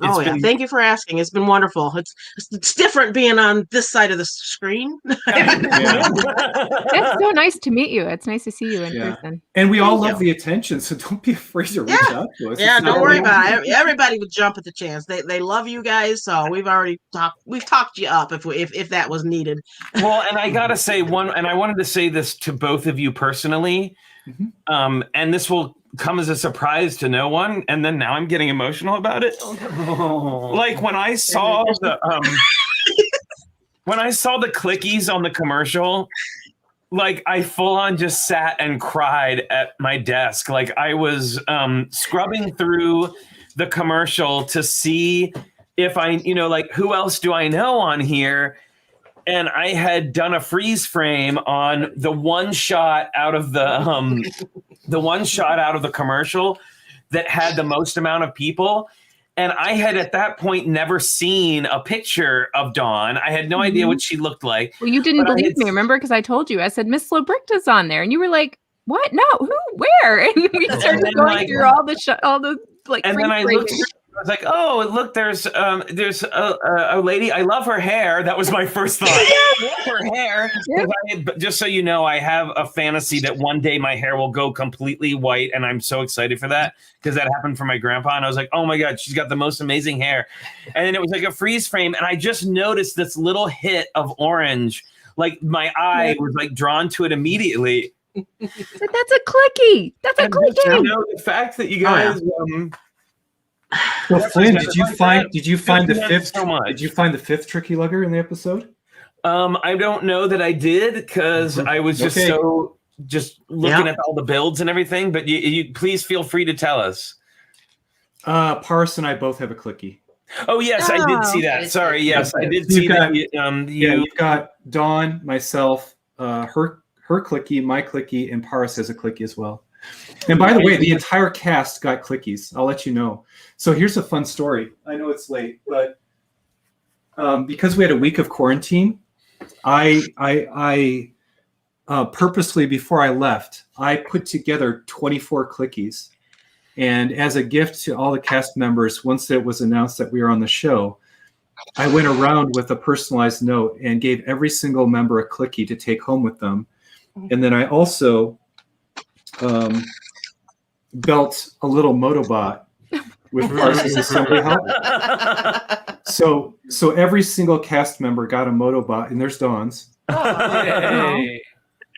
Thank you for asking. It's been wonderful. It's different being on this side of the screen. It's so nice to meet you. It's nice to see you in person. And we all love the attention, so don't be afraid to reach out to us. Yeah, don't worry about it. Everybody would jump at the chance. They love you guys, so we've talked you up if that was needed. Well, and I gotta say and I wanted to say this to both of you personally, and this will come as a surprise to no one. And then now I'm getting emotional about it. Like when I saw the clickies on the commercial, like I full on just sat and cried at my desk. Like I was scrubbing through the commercial to see if I, like, who else do I know on here? And I had done a freeze frame on the one shot out of the commercial that had the most amount of people. And I had at that point never seen a picture of Dawn. I had no idea what she looked like. Well, you didn't believe me, remember? Because I told you. I said, Miss Slobrickta's on there. And you were like, what? No, who? Where? And we started going through all the like. And then I looked. I was like, oh, look, there's a lady. I love her hair. That was my first thought. I love her hair. Just so you know, I have a fantasy that one day my hair will go completely white, and I'm so excited for that because that happened for my grandpa. And I was like, oh my God, she's got the most amazing hair. And then it was like a freeze frame, and I just noticed this little hit of orange. Like my eye was like drawn to it immediately. But that's a clicky. That's a clicky. The fact that you guys. Well, Flynn, did you find the fifth? Did you find the fifth tricky lugger in the episode? I don't know that I did because I was just looking at all the builds and everything. But you please feel free to tell us. Paris and I both have a clicky. Oh yes, I did see that. Sorry, yes, I did see that. You've got Dawn, myself, her clicky, my clicky, and Paris has a clicky as well. And by the way, the entire cast got clickies. I'll let you know. So here's a fun story. I know it's late, but because we had a week of quarantine, I purposely, before I left, I put together 24 clickies. And as a gift to all the cast members, once it was announced that we were on the show, I went around with a personalized note and gave every single member a clicky to take home with them. And then I also built a little Motobot with Parsons assembly help. So every single cast member got a Motobot, and there's Dawn's.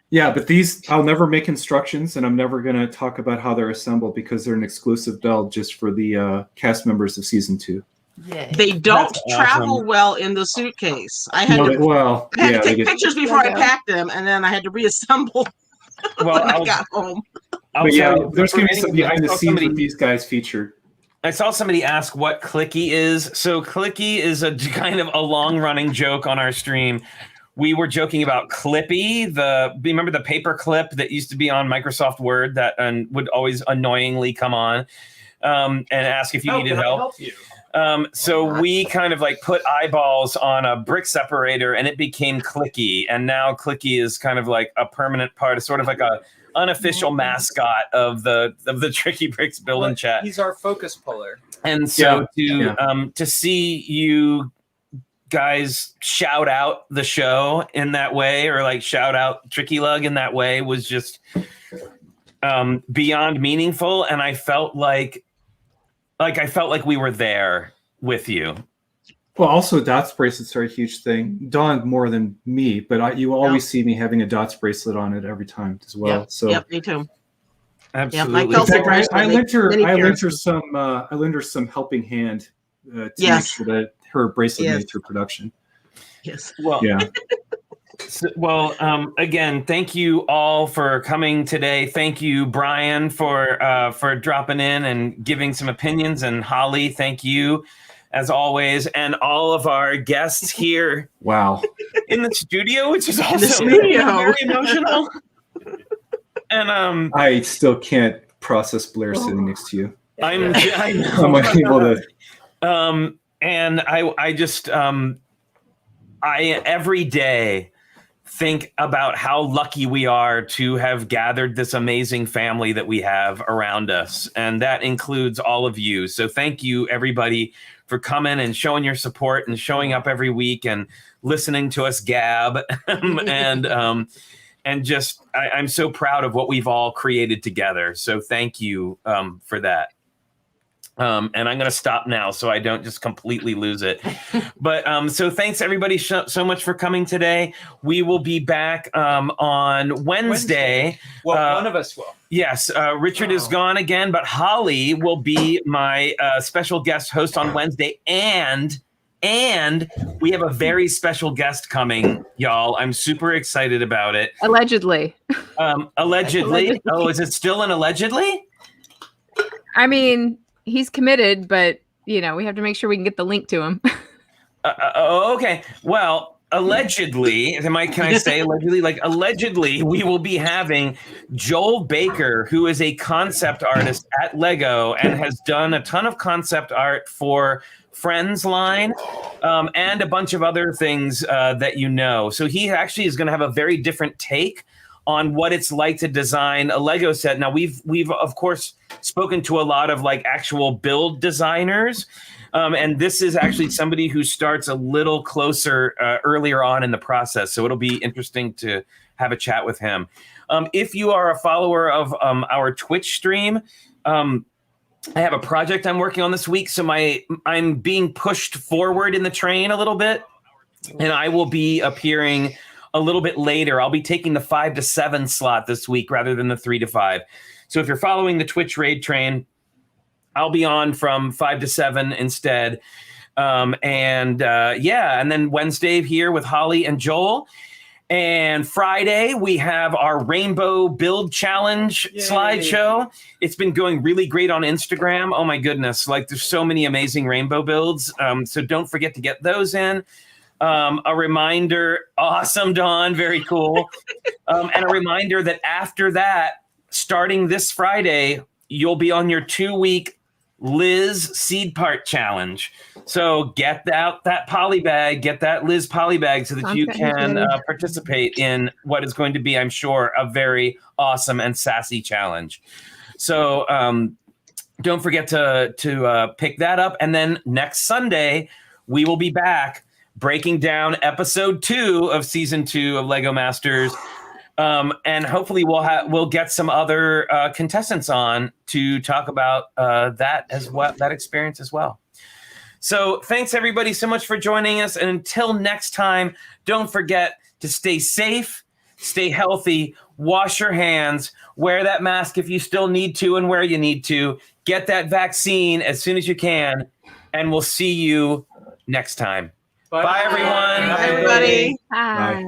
Yeah, but these, I'll never make instructions, and I'm never going to talk about how they're assembled because they're an exclusive build just for the cast members of season 2. Yay. They don't travel well in the suitcase. I had to take pictures before I packed them, and then I had to reassemble when I got home. There's going to be some behind the scenes with these guys featured. I saw somebody ask what clicky is. So clicky is a kind of a long-running joke on our stream. We were joking about Clippy, remember the paper clip that used to be on Microsoft Word that would always annoyingly come on and ask if you needed help. So we kind of like put eyeballs on a brick separator and it became Clicky. And now Clicky is kind of like a permanent part, sort of like a unofficial mascot of the TrickyBricks build and chat. He's our focus puller. And so to see you guys shout out the show in that way, or like shout out Tricky Lug in that way, was just beyond meaningful. And I felt like we were there with you. Well, also dots bracelets are a huge thing. Dawn more than me, but you always see me having a dots bracelet on it every time as well. Yep, me too. Absolutely. I lent her some helping hand to make sure that her bracelet made it through production. Yes. Well, again, thank you all for coming today. Thank you, Brian, for dropping in and giving some opinions, and Holly, thank you as always, and all of our guests here. Wow. In the studio, which is also very emotional. And I still can't process Blair sitting next to you. I'm able to. And I just every day think about how lucky we are to have gathered this amazing family that we have around us, and that includes all of you. So thank you, everybody, for coming and showing your support and showing up every week and listening to us gab. And just I'm so proud of what we've all created together. So thank you for that. And I'm going to stop now so I don't just completely lose it. But so thanks everybody so much for coming today. We will be back on Wednesday. Well, one of us will. Yes, Richard is gone again, but Holly will be my special guest host on Wednesday. And we have a very special guest coming, y'all. I'm super excited about it. Allegedly. Allegedly? Oh, is it still an allegedly? I mean, he's committed, but we have to make sure we can get the link to him. Okay. Well, allegedly, can I say allegedly? Like, allegedly, we will be having Joel Baker, who is a concept artist at Lego and has done a ton of concept art for Friends line and a bunch of other things that you know. So he actually is going to have a very different take on what it's like to design a Lego set. Now, we've of course spoken to a lot of like actual build designers. And this is actually somebody who starts a little closer earlier on in the process. So it'll be interesting to have a chat with him. If you are a follower of our Twitch stream, I have a project I'm working on this week. So I'm being pushed forward in the train a little bit, and I will be appearing a little bit later. I'll be taking the 5 to 7 slot this week rather than the 3 to 5. So if you're following the Twitch raid train, I'll be on from 5 to 7 instead. And then Wednesday here with Holly and Joel. And Friday, we have our Rainbow Build Challenge slideshow. It's been going really great on Instagram. Oh my goodness. Like, there's so many amazing rainbow builds. So don't forget to get those in. A reminder, awesome, Dawn, very cool. And a reminder that after that, starting this Friday, you'll be on your 2-week Liz seed part challenge. So get out that poly bag, get that Liz poly bag so that you can participate in what is going to be, I'm sure, a very awesome and sassy challenge. So don't forget to pick that up. And then next Sunday, we will be back breaking down episode 2 of season 2 of Lego Masters. And hopefully we'll get some other contestants on to talk about that experience as well. So thanks everybody so much for joining us. And until next time, don't forget to stay safe, stay healthy, wash your hands, wear that mask if you still need to and where you need to, get that vaccine as soon as you can, and we'll see you next time. Bye everyone. Bye, everybody. Bye.